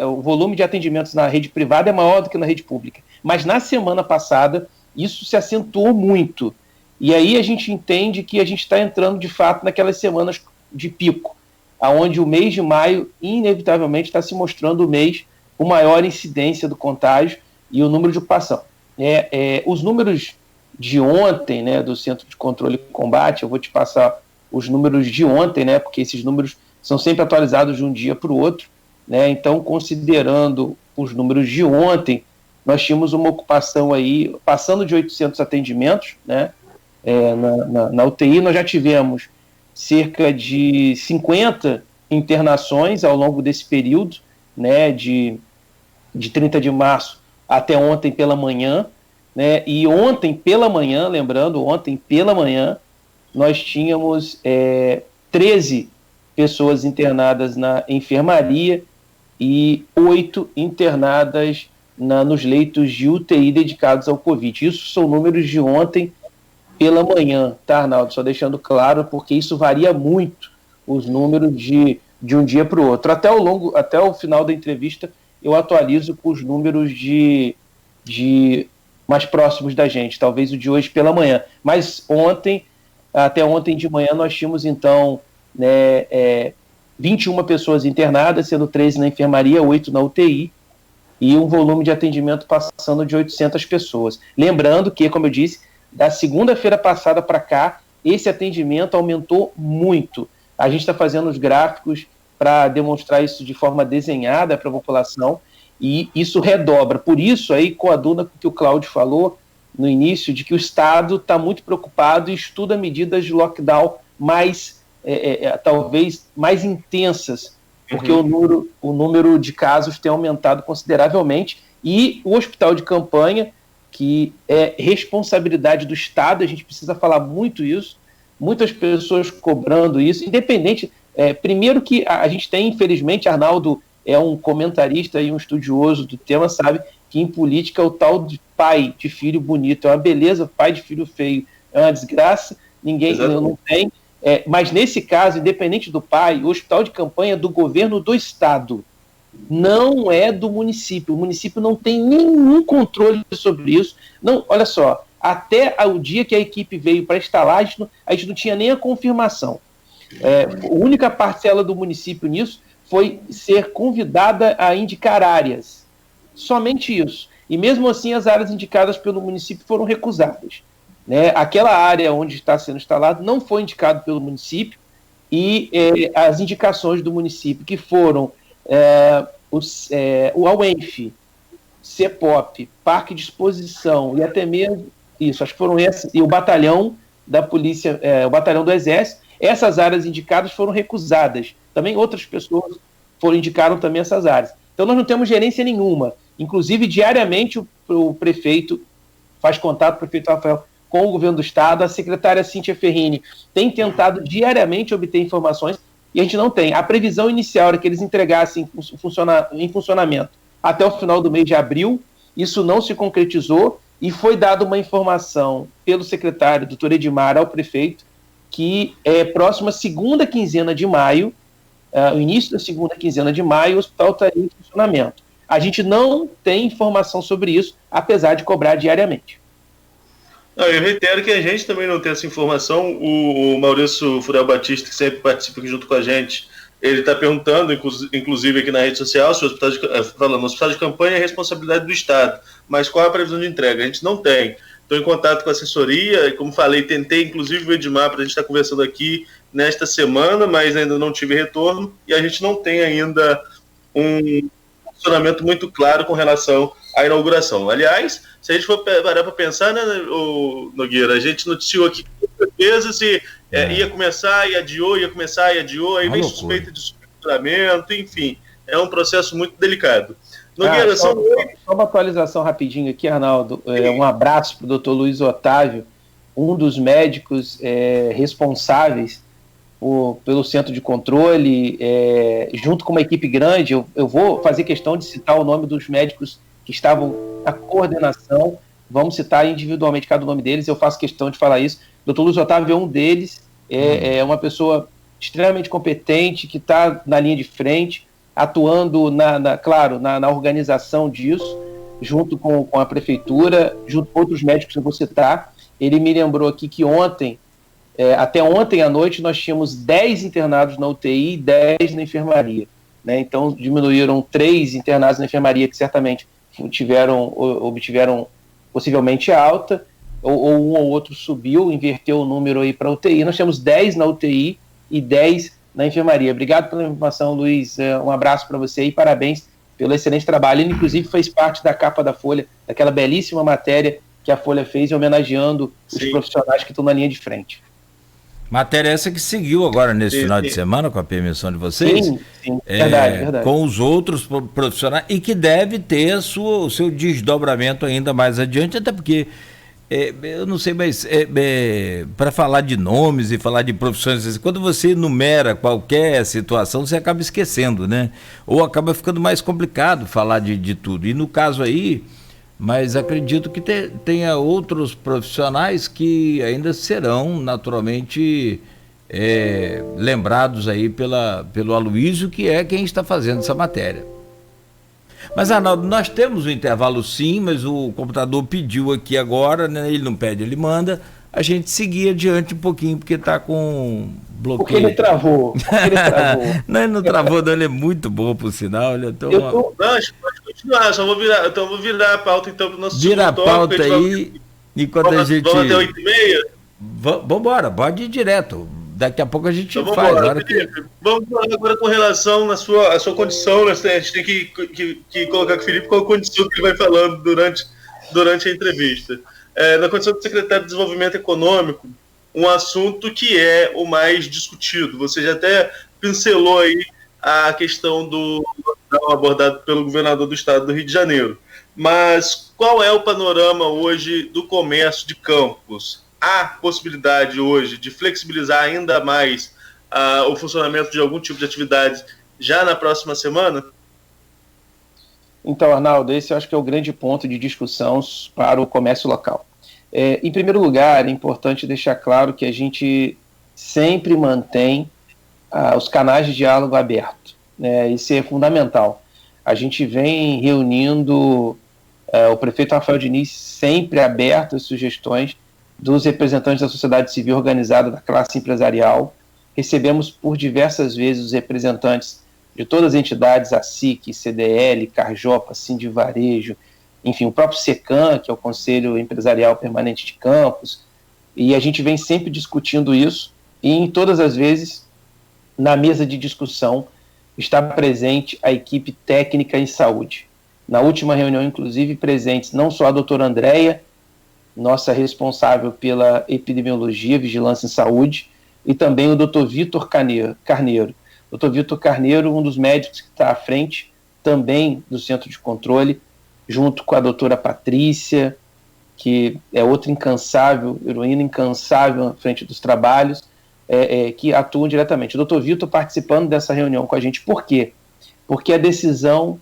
o volume de atendimentos na rede privada é maior do que na rede pública. Mas na semana passada, isso se acentuou muito. E aí a gente entende que a gente está entrando, de fato, naquelas semanas de pico, onde o mês de maio, inevitavelmente, está se mostrando o mês com maior incidência do contágio e o número de ocupação. Os números de ontem, né, do Centro de Controle e Combate, eu vou te passar os números de ontem, né, porque esses números são sempre atualizados de um dia para o outro, né, então, considerando os números de ontem, nós tínhamos uma ocupação aí, passando de 800 atendimentos, né, na UTI, nós já tivemos cerca de 50 internações ao longo desse período, né, de 30 de março até ontem pela manhã, né, e ontem pela manhã, lembrando, ontem pela manhã, nós tínhamos 13 pessoas internadas na enfermaria e 8 internadas nos leitos de UTI dedicados ao Covid. Isso são números de ontem pela manhã, tá, Arnaldo? Só deixando claro, porque isso varia muito, os números de um dia para o outro. Até o final da entrevista, eu atualizo com os números de mais próximos da gente, talvez o de hoje pela manhã. Mas até ontem de manhã, nós tínhamos, então, 21 pessoas internadas, sendo 13 na enfermaria, 8 na UTI, e um volume de atendimento passando de 800 pessoas. Lembrando que, como eu disse, da segunda-feira passada para cá, esse atendimento aumentou muito. A gente está fazendo os gráficos para demonstrar isso de forma desenhada para a população, e isso redobra. Por isso, aí, coaduna com o que o Cláudio falou no início, de que o Estado está muito preocupado e estuda medidas de lockdown talvez mais intensas, porque o número de casos tem aumentado consideravelmente, e o hospital de campanha, que é responsabilidade do Estado, a gente precisa falar muito isso, muitas pessoas cobrando isso, independente, primeiro que a gente tem, infelizmente, Arnaldo é um comentarista e um estudioso do tema, sabe que em política o tal de pai de filho bonito é uma beleza, pai de filho feio é uma desgraça, ninguém não tem, mas nesse caso, independente do pai, o hospital de campanha é do governo do Estado, não é do município. O município não tem nenhum controle sobre isso. Não, olha só, até o dia que a equipe veio para instalar, a gente não tinha nem a confirmação. A única parcela do município nisso foi ser convidada a indicar áreas. Somente isso. E mesmo assim, as áreas indicadas pelo município foram recusadas. Né? Aquela área onde está sendo instalado não foi indicado pelo município, e as indicações do município, que foram o AUENF, CEPOP, Parque de Exposição e até mesmo isso, acho que foram esses, e o batalhão da polícia, o batalhão do Exército, essas áreas indicadas foram recusadas. Também outras pessoas indicaram também essas áreas. Então nós não temos gerência nenhuma. Inclusive, diariamente o prefeito faz contato, o prefeito Rafael, com o governo do Estado, a secretária Cíntia Ferrini tem tentado diariamente obter informações, e a gente não tem. A previsão inicial era que eles entregassem em funcionamento até o final do mês de abril, isso não se concretizou, e foi dada uma informação pelo secretário, doutor Edmar, ao prefeito, que próxima segunda quinzena de maio, o início da segunda quinzena de maio, o hospital estaria em funcionamento. A gente não tem informação sobre isso, apesar de cobrar diariamente. Não, eu reitero que a gente também não tem essa informação. O Maurício Furel Batista, que sempre participa aqui junto com a gente, ele está perguntando, inclusive aqui na rede social, se o hospital de campanha é responsabilidade do Estado, mas qual é a previsão de entrega? A gente não tem. Estou em contato com a assessoria, e como falei, tentei inclusive o Edmar para a gente estar conversando aqui nesta semana, mas ainda não tive retorno, e a gente não tem ainda um funcionamento muito claro com relação à inauguração. Aliás, se a gente for parar para pensar, né, Nogueira, a gente noticiou aqui com certeza se ia começar e adiou, ia começar e adiou, aí vem suspeita de superfaturamento, enfim, é um processo muito delicado. Nogueira, só uma atualização rapidinho aqui, Arnaldo. Um abraço para o doutor Luiz Otávio, um dos médicos responsáveis pelo centro de controle, junto com uma equipe grande. Eu vou fazer questão de citar o nome dos médicos que estavam na coordenação, vamos citar individualmente cada nome deles, eu faço questão de falar isso. Dr. Luiz Otávio é um deles, é uma pessoa extremamente competente, que está na linha de frente, atuando, na organização disso, junto com a prefeitura, junto com outros médicos que eu vou citar. Ele me lembrou aqui que até ontem à noite, nós tínhamos 10 internados na UTI e 10 na enfermaria, né? Então, diminuíram 3 internados na enfermaria, que certamente obtiveram possivelmente alta, ou um ou outro subiu, inverteu o número aí para a UTI. Nós temos 10 na UTI e 10 na enfermaria. Obrigado pela informação, Luiz. Um abraço para você e parabéns pelo excelente trabalho. Ele, inclusive, fez parte da capa da Folha, daquela belíssima matéria que a Folha fez, homenageando os profissionais que estão na linha de frente. Matéria essa que seguiu agora nesse final de semana, com a permissão de vocês. Sim, verdade. Com os outros profissionais, e que deve ter o seu desdobramento ainda mais adiante, até porque, eu não sei, mas para falar de nomes e falar de profissões, quando você enumera qualquer situação, você acaba esquecendo, né? Ou acaba ficando mais complicado falar de tudo. E no caso aí, mas acredito que tenha outros profissionais que ainda serão naturalmente lembrados aí pelo Aloysio, que é quem está fazendo essa matéria. Mas, Arnaldo, nós temos um intervalo sim, mas o computador pediu aqui agora, né? Ele não pede, ele manda. A gente seguir adiante um pouquinho, porque está com bloqueio. Porque ele travou. Não, ele não travou, não, ele é muito bom, por sinal. Ele é tão... Não, pode continuar, só vou virar. Então, vou virar a pauta então para o nosso Vira a pauta aí, enquanto a gente... Vamos até 8h30? Vamos embora, pode ir direto. Daqui a pouco a gente então, faz. Vamos falar agora com relação à sua condição, né? A gente tem que colocar com o Felipe qual a condição que ele vai falando durante a entrevista. Na condição de secretário de Desenvolvimento Econômico, um assunto que é o mais discutido. Você já até pincelou aí a questão do abordado pelo governador do estado do Rio de Janeiro. Mas qual é o panorama hoje do comércio de Campos? Há possibilidade hoje de flexibilizar ainda mais o funcionamento de algum tipo de atividade já na próxima semana? Então, Arnaldo, esse eu acho que é o grande ponto de discussão para o comércio local. Em primeiro lugar, é importante deixar claro que a gente sempre mantém os canais de diálogo abertos, né? Isso é fundamental. A gente vem reunindo o prefeito Rafael Diniz sempre aberto às sugestões dos representantes da sociedade civil organizada, da classe empresarial. Recebemos por diversas vezes os representantes de todas as entidades, a SIC, CDL, Carjopa, Sindivarejo, enfim, o próprio SECAM, que é o Conselho Empresarial Permanente de Campos, e a gente vem sempre discutindo isso, e em todas as vezes, na mesa de discussão, está presente a equipe técnica em saúde. Na última reunião, inclusive, presentes não só a doutora Andréia, nossa responsável pela epidemiologia, vigilância em saúde, e também o doutor Vitor Carneiro. Doutor Vitor Carneiro, um dos médicos que está à frente também do Centro de Controle, junto com a doutora Patrícia, que é outra incansável, heroína incansável à frente dos trabalhos, que atuam diretamente. O doutor Vitor participando dessa reunião com a gente. Por quê? Porque a decisão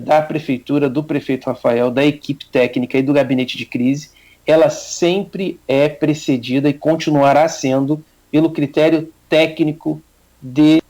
da prefeitura, do prefeito Rafael, da equipe técnica e do gabinete de crise, ela sempre é precedida e continuará sendo pelo critério técnico de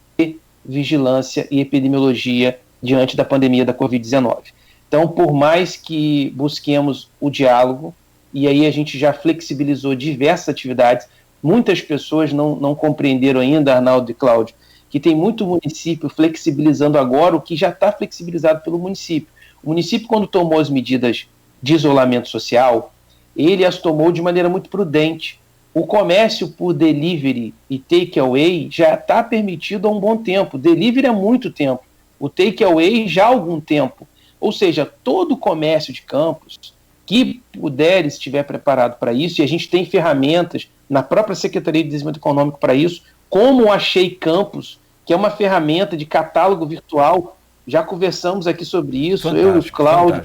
vigilância e epidemiologia diante da pandemia da Covid-19. Então, por mais que busquemos o diálogo, e aí a gente já flexibilizou diversas atividades, muitas pessoas não compreenderam ainda, Arnaldo e Cláudio, que tem muito município flexibilizando agora o que já está flexibilizado pelo município. O município, quando tomou as medidas de isolamento social, ele as tomou de maneira muito prudente. O comércio por delivery e take-away já está permitido há um bom tempo. Delivery há muito tempo. O take-away já há algum tempo. Ou seja, todo o comércio de Campos que puder, estiver preparado para isso, e a gente tem ferramentas na própria Secretaria de Desenvolvimento Econômico para isso, como o Achei Campos, que é uma ferramenta de catálogo virtual. Já conversamos aqui sobre isso, fantástico, eu e o Cláudio.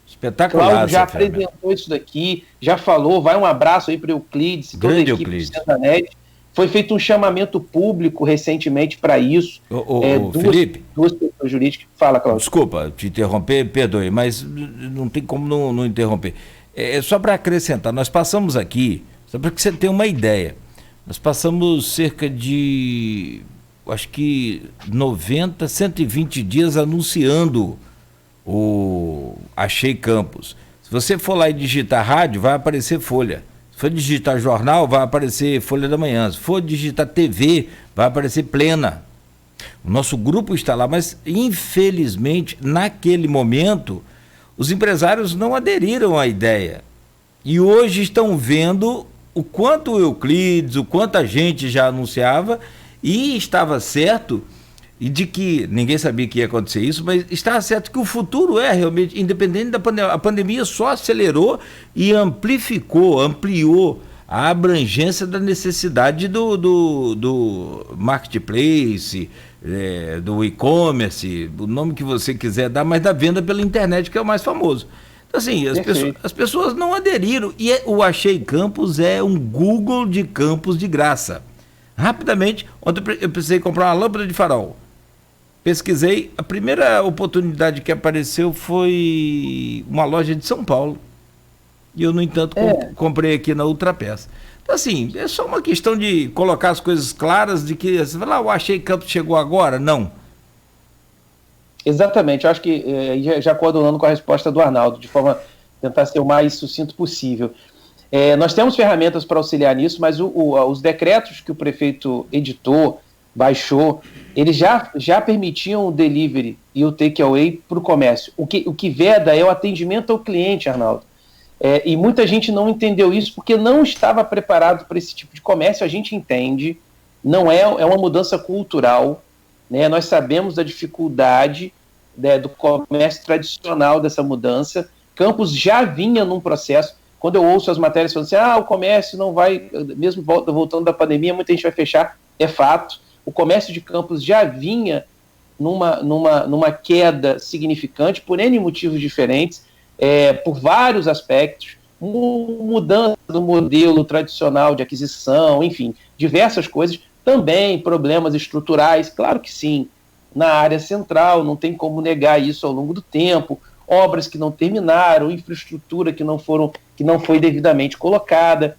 Espetacular. Cláudio já apresentou isso daqui, já falou, vai um abraço aí para o Euclides, toda a equipe do Centro-Net. Foi feito um chamamento público recentemente para isso. Felipe, duas pessoas jurídicas. Fala, Cláudio. Desculpa te interromper, perdoe, mas não tem como não interromper. Só para acrescentar, nós passamos aqui, só para que você tenha uma ideia, Nós passamos cerca de, acho que 90, 120 dias anunciando o Achei Campus. Se você for lá e digitar rádio, vai aparecer Folha. Se for digitar jornal, vai aparecer Folha da Manhã. Se for digitar TV, vai aparecer Plena. O nosso grupo está lá, mas infelizmente, naquele momento, os empresários não aderiram à ideia. E hoje estão vendo o quanto o Euclides, o quanto a gente já anunciava, e estava certo, e de que ninguém sabia que ia acontecer isso, mas estava certo que o futuro é realmente, independente da pandemia, a pandemia só acelerou e ampliou a abrangência da necessidade do marketplace, do e-commerce, o nome que você quiser dar, mas da venda pela internet, que é o mais famoso. Então, assim, as pessoas não aderiram, e o Achei Campus é um Google de campus de graça. Rapidamente, ontem eu precisei comprar uma lâmpada de farol. Pesquisei, a primeira oportunidade que apareceu foi uma loja de São Paulo. E eu, no entanto, comprei aqui na Ultrapeça. Então, assim, é só uma questão de colocar as coisas claras, de que você fala, o Achei Campus chegou agora? Não. Exatamente, eu acho que, já coadunando com a resposta do Arnaldo, de forma a tentar ser o mais sucinto possível. Nós temos ferramentas para auxiliar nisso, mas os decretos que o prefeito editou, baixou, eles já permitiam o delivery e o takeaway para o comércio. O que veda é o atendimento ao cliente, Arnaldo. E muita gente não entendeu isso porque não estava preparado para esse tipo de comércio. A gente entende, não é uma mudança cultural, né? Nós sabemos da dificuldade, né, do comércio tradicional dessa mudança. Campos já vinha num processo. Quando eu ouço as matérias falando assim, o comércio não vai, mesmo voltando da pandemia, muita gente vai fechar, é fato. O comércio de Campos já vinha numa queda significante, por N motivos diferentes, por vários aspectos, mudança do modelo tradicional de aquisição, enfim, diversas coisas, também problemas estruturais, claro que sim, na área central, não tem como negar isso ao longo do tempo, obras que não terminaram, infraestrutura que não foi devidamente colocada.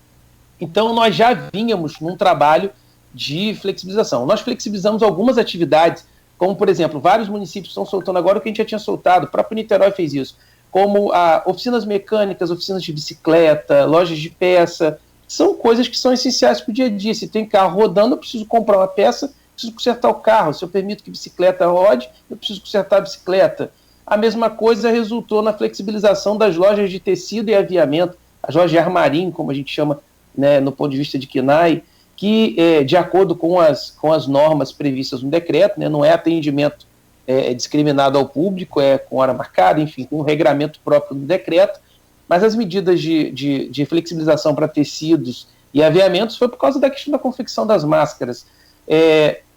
Então, nós já vínhamos num trabalho de flexibilização. Nós flexibilizamos algumas atividades, como, por exemplo, vários municípios estão soltando agora o que a gente já tinha soltado, o próprio Niterói fez isso, como oficinas mecânicas, oficinas de bicicleta, lojas de peça, são coisas que são essenciais para o dia a dia. Se tem carro rodando, eu preciso comprar uma peça, preciso consertar o carro. Se eu permito que bicicleta rode, eu preciso consertar a bicicleta. A mesma coisa resultou na flexibilização das lojas de tecido e aviamento, as lojas de armarinho, como a gente chama, né, no ponto de vista de KNAI, que, de acordo com as normas previstas no decreto, né, não é atendimento discriminado ao público, é com hora marcada, enfim, com um regramento próprio do decreto, mas as medidas de flexibilização para tecidos e aviamentos foi por causa da questão da confecção das máscaras.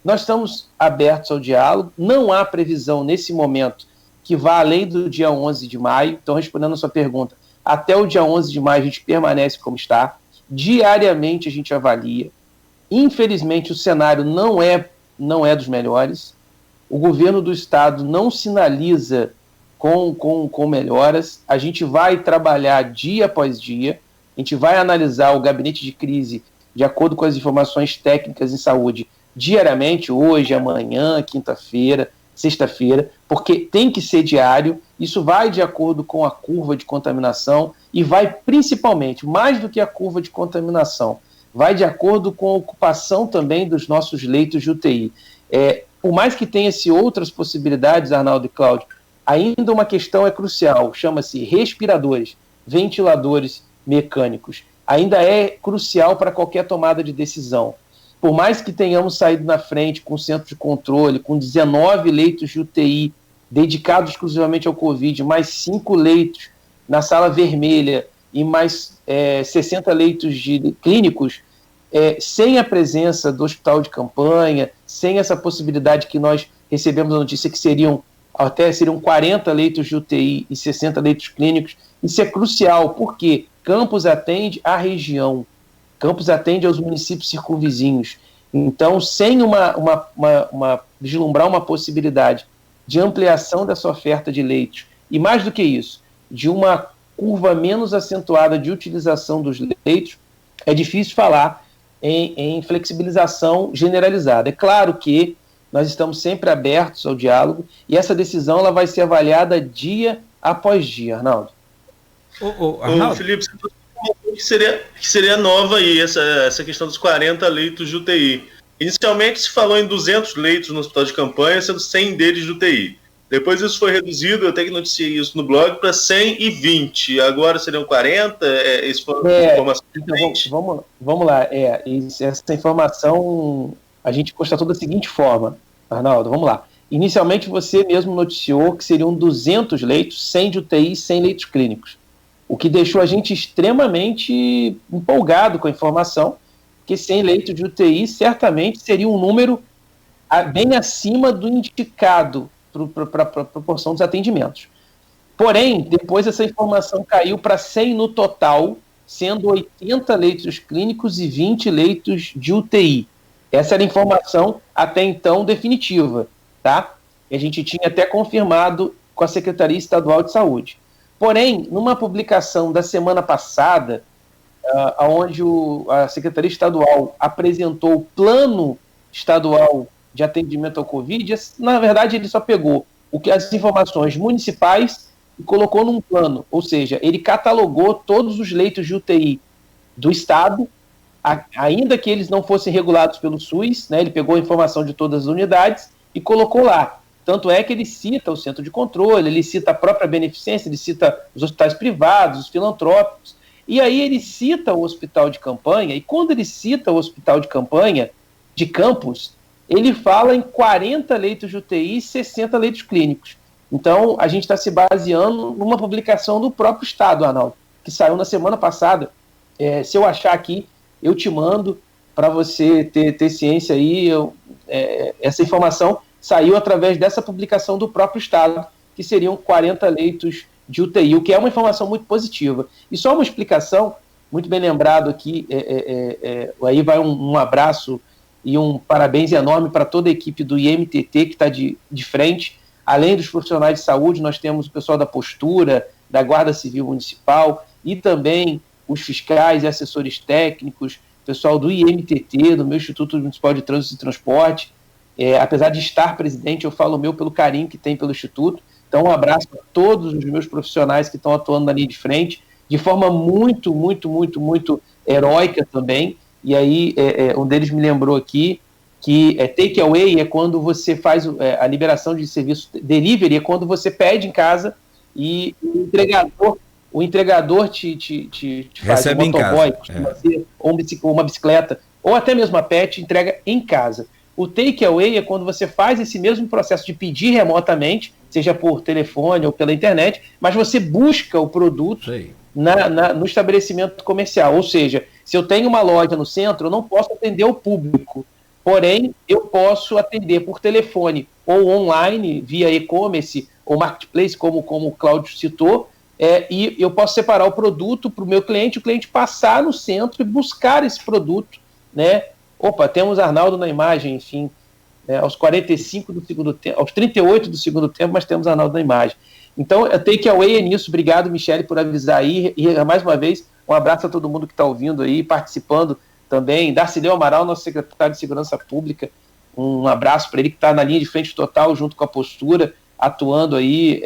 Nós estamos abertos ao diálogo, não há previsão nesse momento que vá além do dia 11 de maio, então respondendo a sua pergunta, até o dia 11 de maio a gente permanece como está, diariamente a gente avalia, infelizmente o cenário não é dos melhores, o governo do estado não sinaliza com melhoras, a gente vai trabalhar dia após dia, a gente vai analisar o gabinete de crise de acordo com as informações técnicas em saúde diariamente, hoje, amanhã, quinta-feira, sexta-feira, porque tem que ser diário, isso vai de acordo com a curva de contaminação e vai principalmente, mais do que a curva de contaminação, vai de acordo com a ocupação também dos nossos leitos de UTI. Por mais que tenha-se outras possibilidades, Arnaldo e Cláudio, ainda uma questão é crucial, chama-se respiradores, ventiladores mecânicos. Ainda é crucial para qualquer tomada de decisão. Por mais que tenhamos saído na frente com o centro de controle, com 19 leitos de UTI dedicados exclusivamente ao Covid, mais 5 leitos na sala vermelha e mais 60 leitos clínicos, sem a presença do hospital de campanha, sem essa possibilidade que nós recebemos a notícia que seriam 40 leitos de UTI e 60 leitos clínicos, isso é crucial, porque Campos atende à região, Campos atende aos municípios circunvizinhos. Então, sem vislumbrar uma possibilidade de ampliação dessa oferta de leitos, e mais do que isso, de uma curva menos acentuada de utilização dos leitos, é difícil falar em flexibilização generalizada. É claro que nós estamos sempre abertos ao diálogo e essa decisão ela vai ser avaliada dia após dia, Arnaldo. Ô, Felipe, você falou que seria nova aí essa questão dos 40 leitos de UTI. Inicialmente se falou em 200 leitos no hospital de campanha, sendo 100 deles de UTI. Depois isso foi reduzido, eu até que noticiei isso no blog, para 120. Agora seriam 40? Isso foi uma informação. Então, vamos lá. Essa informação a gente constatou da seguinte forma, Arnaldo, vamos lá. Inicialmente você mesmo noticiou que seriam 200 leitos, 100 de UTI e 100 leitos clínicos. O que deixou a gente extremamente empolgado com a informação, que 100 leitos de UTI certamente seria um número bem acima do indicado para a proporção dos atendimentos. Porém, depois essa informação caiu para 100 no total, sendo 80 leitos clínicos e 20 leitos de UTI. Essa era a informação até então definitiva, tá? E a gente tinha até confirmado com a Secretaria Estadual de Saúde. Porém, numa publicação da semana passada, onde a Secretaria Estadual apresentou o plano estadual de atendimento ao Covid, na verdade ele só pegou as informações municipais e colocou num plano, ou seja, ele catalogou todos os leitos de UTI do estado, ainda que eles não fossem regulados pelo SUS, né, ele pegou a informação de todas as unidades e colocou lá. Tanto é que ele cita o centro de controle, ele cita a própria beneficência, ele cita os hospitais privados, os filantrópicos, e aí ele cita o hospital de campanha, e quando ele cita o hospital de campanha de Campos, ele fala em 40 leitos de UTI e 60 leitos clínicos. Então, a gente está se baseando numa publicação do próprio Estado, Arnaldo, que saiu na semana passada. Se eu achar aqui, eu te mando para você ter ciência aí. Essa informação saiu através dessa publicação do próprio Estado, que seriam 40 leitos de UTI, o que é uma informação muito positiva. E só uma explicação, muito bem lembrado aqui, aí vai um abraço e um parabéns enorme para toda a equipe do IMTT que está de frente. Além dos profissionais de saúde, nós temos o pessoal da postura, da Guarda Civil Municipal e também os fiscais e assessores técnicos, pessoal do IMTT, do meu Instituto Municipal de Trânsito e Transporte. Apesar de estar presidente, eu falo pelo carinho que tem pelo Instituto. Então, um abraço a todos os meus profissionais que estão atuando na linha de frente, de forma muito, muito, muito, muito heróica também. E aí, um deles me lembrou aqui que take away é quando você faz a liberação de serviço, delivery é quando você pede em casa e o entregador te faz recebe um motoboy, costuma ser, ou uma bicicleta, ou até mesmo a pet, entrega em casa. O take away é quando você faz esse mesmo processo de pedir remotamente, seja por telefone ou pela internet, mas você busca o produto no estabelecimento comercial. Ou seja, se eu tenho uma loja no centro, eu não posso atender o público, porém eu posso atender por telefone ou online, via e-commerce ou marketplace, como o Cláudio citou, e eu posso separar o produto para o meu cliente, o cliente passar no centro e buscar esse produto, né? Temos Arnaldo na imagem, enfim, aos 45 do segundo tempo, aos 38 do segundo tempo, mas temos Arnaldo na imagem. Então, take away é nisso. Obrigado, Michele, por avisar aí. E, mais uma vez, um abraço a todo mundo que está ouvindo aí, participando também. Darcileu Amaral, nosso secretário de Segurança Pública, um abraço para ele, que está na linha de frente total, junto com a postura, atuando aí,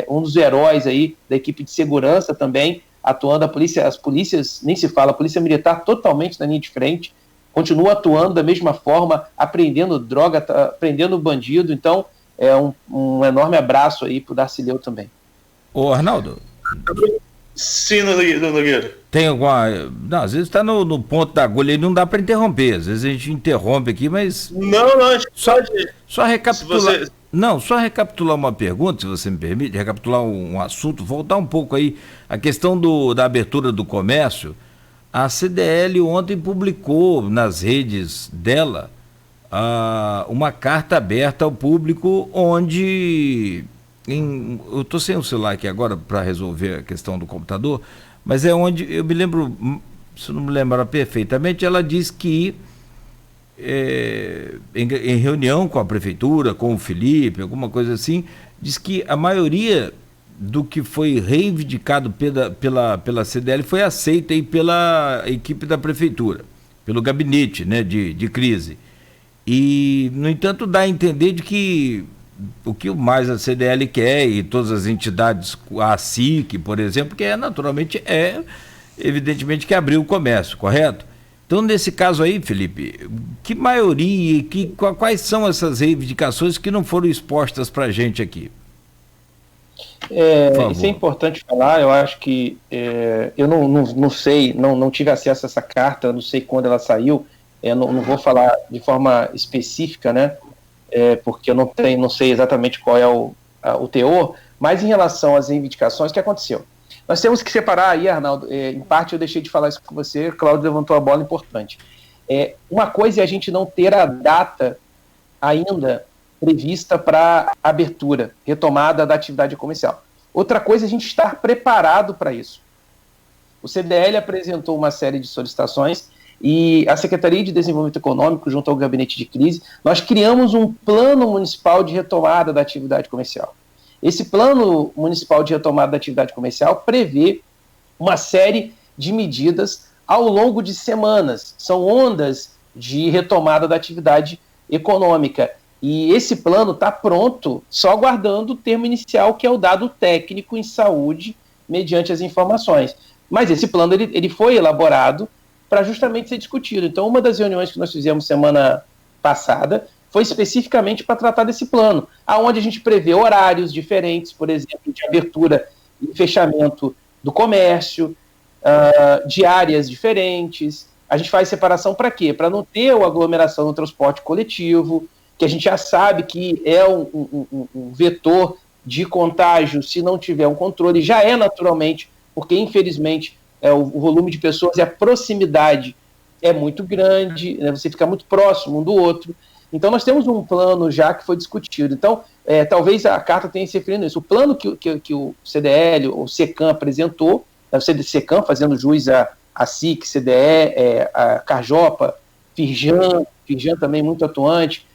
um dos heróis aí da equipe de segurança também, atuando as polícias, nem se fala, a Polícia Militar totalmente na linha de frente, continua atuando da mesma forma, apreendendo droga, prendendo bandido. Então, um enorme abraço aí pro Darcileu também. Ô, Arnaldo. Sim, Nogueira. Tem alguma... Não, às vezes está no ponto da agulha e não dá para interromper. Às vezes a gente interrompe aqui, mas... Não, só recapitular... Não, só recapitular uma pergunta, se você me permite, recapitular um assunto, voltar um pouco aí, a questão da abertura do comércio. A CDL ontem publicou nas redes dela uma carta aberta ao público onde... eu estou sem o celular aqui agora para resolver a questão do computador, mas é onde, eu me lembro, se eu não me lembrar perfeitamente, ela diz que em reunião com a prefeitura, com o Felipe, alguma coisa assim, diz que a maioria do que foi reivindicado pela CDL foi aceita aí pela equipe da prefeitura. pelo gabinete, né, de crise. E, no entanto, dá a entender de que o que mais a CDL quer e todas as entidades, a SIC, por exemplo, que naturalmente evidentemente que abrir o comércio, correto? Então, nesse caso aí, Felipe, que maioria, quais são essas reivindicações que não foram expostas para a gente aqui? Isso é importante falar. Eu acho que eu não sei, não tive acesso a essa carta, não sei quando ela saiu, não vou falar de forma específica, né? Porque eu não sei exatamente qual é o teor, mas em relação às reivindicações, o que aconteceu? Nós temos que separar aí, Arnaldo, em parte eu deixei de falar isso com você, Cláudio levantou a bola importante. Uma coisa é a gente não ter a data ainda prevista para abertura, retomada da atividade comercial. Outra coisa é a gente estar preparado para isso. O CDL apresentou uma série de solicitações e a Secretaria de Desenvolvimento Econômico, junto ao Gabinete de Crise, nós criamos um plano municipal de retomada da atividade comercial. Esse plano municipal de retomada da atividade comercial prevê uma série de medidas ao longo de semanas. São ondas de retomada da atividade econômica. E esse plano está pronto, só aguardando o termo inicial, que é o dado técnico em saúde, mediante as informações. Mas esse plano ele foi elaborado para justamente ser discutido. Então, uma das reuniões que nós fizemos semana passada foi especificamente para tratar desse plano, aonde a gente prevê horários diferentes, por exemplo, de abertura e fechamento do comércio, de áreas diferentes. A gente faz separação para quê? Para não ter a aglomeração no transporte coletivo, que a gente já sabe que é um vetor de contágio se não tiver um controle, já é naturalmente, porque infelizmente o volume de pessoas e a proximidade é muito grande, né, você fica muito próximo um do outro. Então nós temos um plano já que foi discutido. Então, talvez a carta tenha se referido a isso. O plano que o CDL, o SECAM apresentou, o SECAM fazendo jus a SIC, CDE, a Carjopa, Firjan também muito atuante,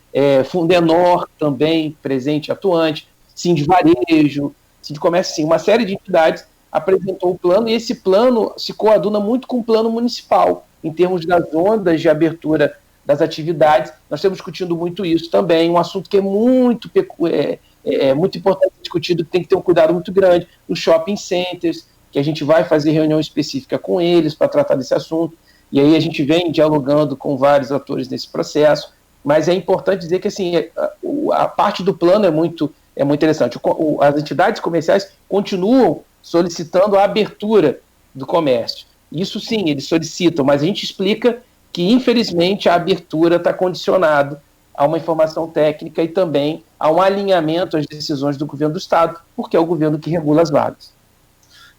Fundenor também presente, atuante, Sindvarejo, Sindcomércio, sim, uma série de entidades apresentou o plano, e esse plano se coaduna muito com o plano municipal, em termos das ondas de abertura das atividades. Nós estamos discutindo muito isso também, um assunto que é muito importante ser discutido, que tem que ter um cuidado muito grande, os shopping centers, que a gente vai fazer reunião específica com eles para tratar desse assunto, e aí a gente vem dialogando com vários atores nesse processo, mas é importante dizer que assim, a parte do plano é muito interessante. As entidades comerciais continuam solicitando a abertura do comércio. Isso sim, eles solicitam, mas a gente explica que, infelizmente, a abertura está condicionada a uma informação técnica e também a um alinhamento às decisões do governo do Estado, porque é o governo que regula as vagas.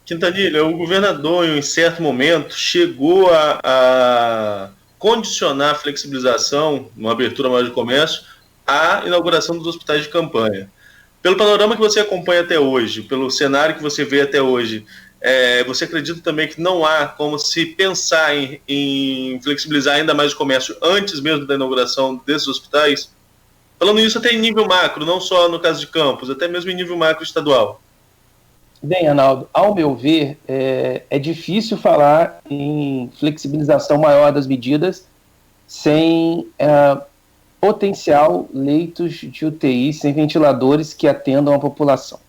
Quintanilha, o governador, em um certo momento, chegou a condicionar a flexibilização, uma abertura maior de comércio, à inauguração dos hospitais de campanha. Pelo panorama que você acompanha até hoje, pelo cenário que você vê até hoje, você acredita também que não há como se pensar em flexibilizar ainda mais o comércio antes mesmo da inauguração desses hospitais? Falando isso até em nível macro, não só no caso de Campos, até mesmo em nível macro estadual. Bem, Arnaldo, ao meu ver, é difícil falar em flexibilização maior das medidas sem potencial leitos de UTI, sem ventiladores que atendam a população.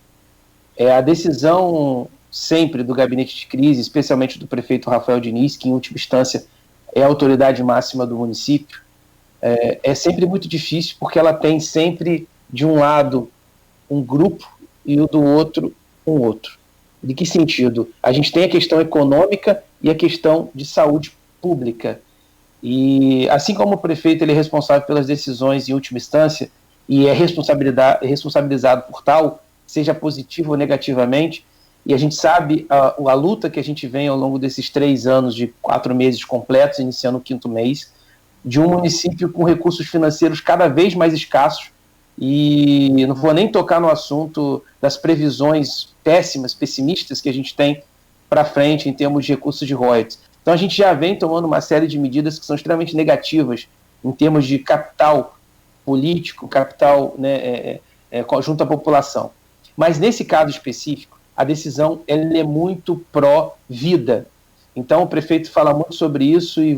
A decisão sempre do gabinete de crise, especialmente do prefeito Rafael Diniz, que em última instância é a autoridade máxima do município, é sempre muito difícil, porque ela tem sempre, de um lado, um grupo e do outro, um outro. De que sentido? A gente tem a questão econômica e a questão de saúde pública. E assim como o prefeito ele é responsável pelas decisões em última instância e é responsabilizado por tal, seja positivo ou negativamente, e a gente sabe a luta que a gente vem ao longo desses 3 anos de 4 meses completos, iniciando o 5º mês, de um município com recursos financeiros cada vez mais escassos, e não vou nem tocar no assunto das previsões péssimas, pessimistas que a gente tem para frente em termos de recursos de royalties. Então a gente já vem tomando uma série de medidas que são extremamente negativas em termos de capital político, capital junto à população. Mas nesse caso específico, a decisão ela é muito pró-vida. Então o prefeito fala muito sobre isso e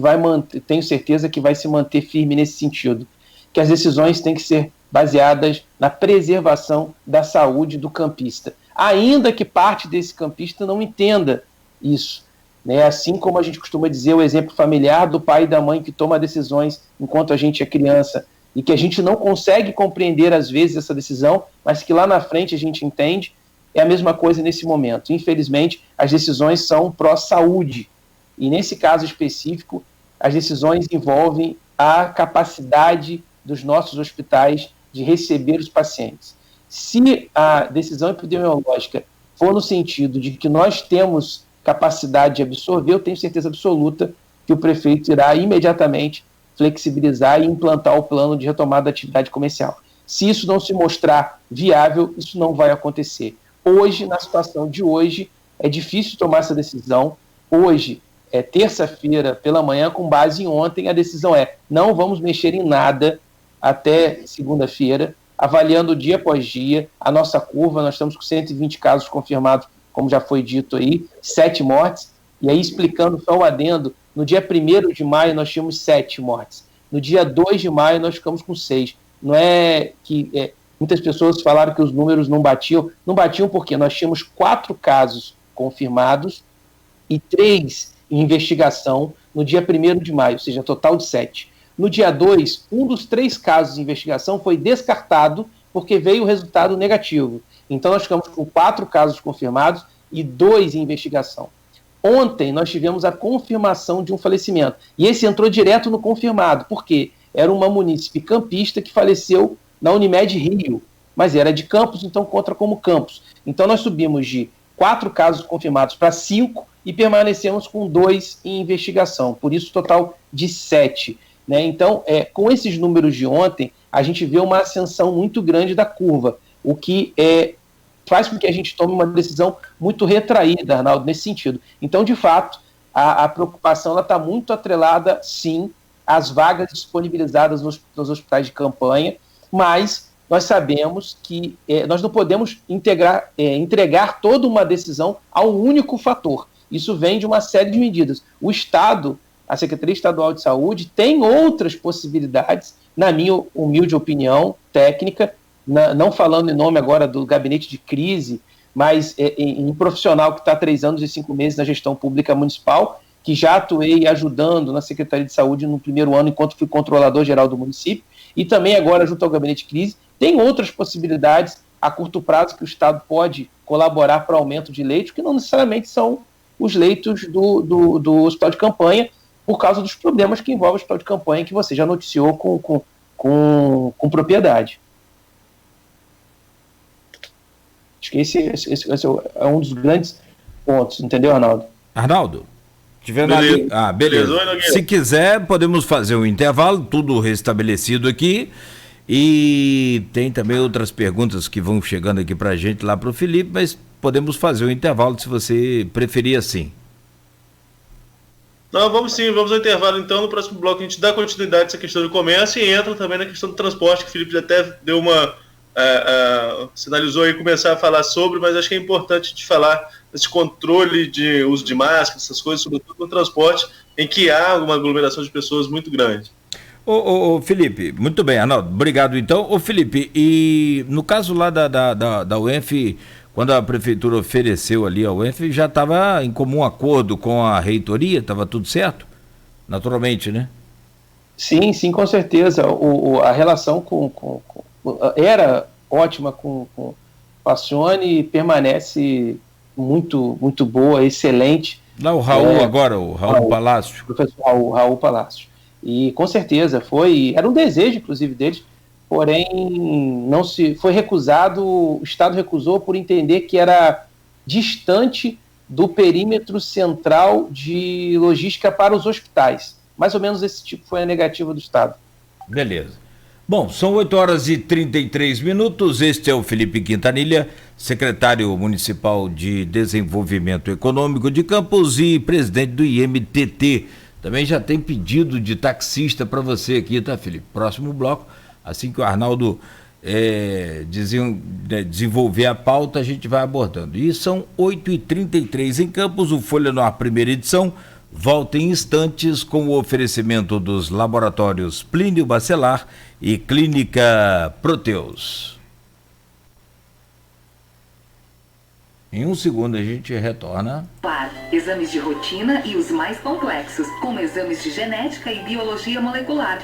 tenho certeza que vai se manter firme nesse sentido, que as decisões têm que ser baseadas na preservação da saúde do campista, ainda que parte desse campista não entenda isso, né? Assim como a gente costuma dizer, o exemplo familiar do pai e da mãe que toma decisões enquanto a gente é criança e que a gente não consegue compreender às vezes essa decisão, mas que lá na frente a gente entende, é a mesma coisa nesse momento. Infelizmente, as decisões são pró-saúde, e nesse caso específico, as decisões envolvem a capacidade dos nossos hospitais de receber os pacientes. Se a decisão epidemiológica for no sentido de que nós temos capacidade de absorver, eu tenho certeza absoluta que o prefeito irá imediatamente flexibilizar e implantar o plano de retomada da atividade comercial. Se isso não se mostrar viável, isso não vai acontecer. Hoje, na situação de hoje, é difícil tomar essa decisão. Hoje, é terça-feira pela manhã, com base em ontem, a decisão é: não vamos mexer em nada até segunda-feira, avaliando dia após dia a nossa curva. Nós estamos com 120 casos confirmados, como já foi dito aí, 7 mortes, e aí explicando só o adendo, no dia 1º de maio nós tínhamos 7 mortes, no dia 2 de maio nós ficamos com 6. Não é que muitas pessoas falaram que os números não batiam porque nós tínhamos 4 casos confirmados e 3 em investigação no dia 1º de maio, ou seja, total de 7. No dia 2, um dos 3 casos de investigação foi descartado porque veio o resultado negativo. Então nós ficamos com 4 casos confirmados e 2 em investigação. Ontem nós tivemos a confirmação de um falecimento, e esse entrou direto no confirmado, porque era uma munícipe campista que faleceu na Unimed Rio, mas era de Campos, então conta como Campos. Então nós subimos de 4 casos confirmados para 5 e permanecemos com 2 em investigação, por isso total de 7. Né? Então, com esses números de ontem, a gente vê uma ascensão muito grande da curva, o que faz com que a gente tome uma decisão muito retraída, Arnaldo, nesse sentido. Então, de fato, a preocupação está muito atrelada, sim, às vagas disponibilizadas nos hospitais de campanha, mas nós sabemos que nós não podemos entregar toda uma decisão a um único fator. Isso vem de uma série de medidas. O Estado, a Secretaria Estadual de Saúde, tem outras possibilidades, na minha humilde opinião técnica, não falando em nome agora do gabinete de crise, mas em um profissional que está há 3 anos e 5 meses na gestão pública municipal, que já atuei ajudando na Secretaria de Saúde no primeiro ano, enquanto fui controlador-geral do município, e também agora junto ao gabinete de crise. Tem outras possibilidades a curto prazo que o Estado pode colaborar para aumento de leitos, que não necessariamente são os leitos do hospital de campanha, por causa dos problemas que envolvem o hospital de campanha, que você já noticiou com propriedade. Acho que esse é um dos grandes pontos, entendeu, Arnaldo? Arnaldo, tivendo ali... beleza. Se quiser, podemos fazer um intervalo, tudo restabelecido aqui. E tem também outras perguntas que vão chegando aqui pra gente lá pro Felipe, mas podemos fazer um intervalo se você preferir assim. Não, vamos sim, vamos ao intervalo então. No próximo bloco a gente dá continuidade a essa questão do comércio e entra também na questão do transporte, que o Felipe até deu uma... sinalizou aí começar a falar sobre, mas acho que é importante de falar desse controle de uso de máscara, essas coisas, sobretudo no transporte, em que há uma aglomeração de pessoas muito grande. Ô Felipe, muito bem, Arnaldo, obrigado então. Ô Felipe, e no caso lá da UENF, quando a prefeitura ofereceu ali a UENF, já estava em comum acordo com a reitoria, estava tudo certo? Naturalmente, né? Sim, com certeza. A relação era ótima com o Pacione e permanece muito, muito boa, excelente. Lá o Raul agora, o Raul Palácio. Professor Raul Palácio. E com certeza era um desejo, inclusive, deles, porém foi recusado, o Estado recusou por entender que era distante do perímetro central de logística para os hospitais. Mais ou menos esse tipo foi a negativa do Estado. Beleza. Bom, são 8h33, este é o Felipe Quintanilha, secretário municipal de Desenvolvimento Econômico de Campos e presidente do IMTT. Também já tem pedido de taxista para você aqui, tá, Felipe? Próximo bloco, assim que o Arnaldo desenvolver a pauta, a gente vai abordando. E são 8h33 em Campos, o Folha no Ar, primeira edição, volta em instantes com o oferecimento dos laboratórios Plínio Bacelar e Clínica Proteus. Em um segundo a gente retorna. Exames de rotina e os mais complexos, como exames de genética e biologia molecular,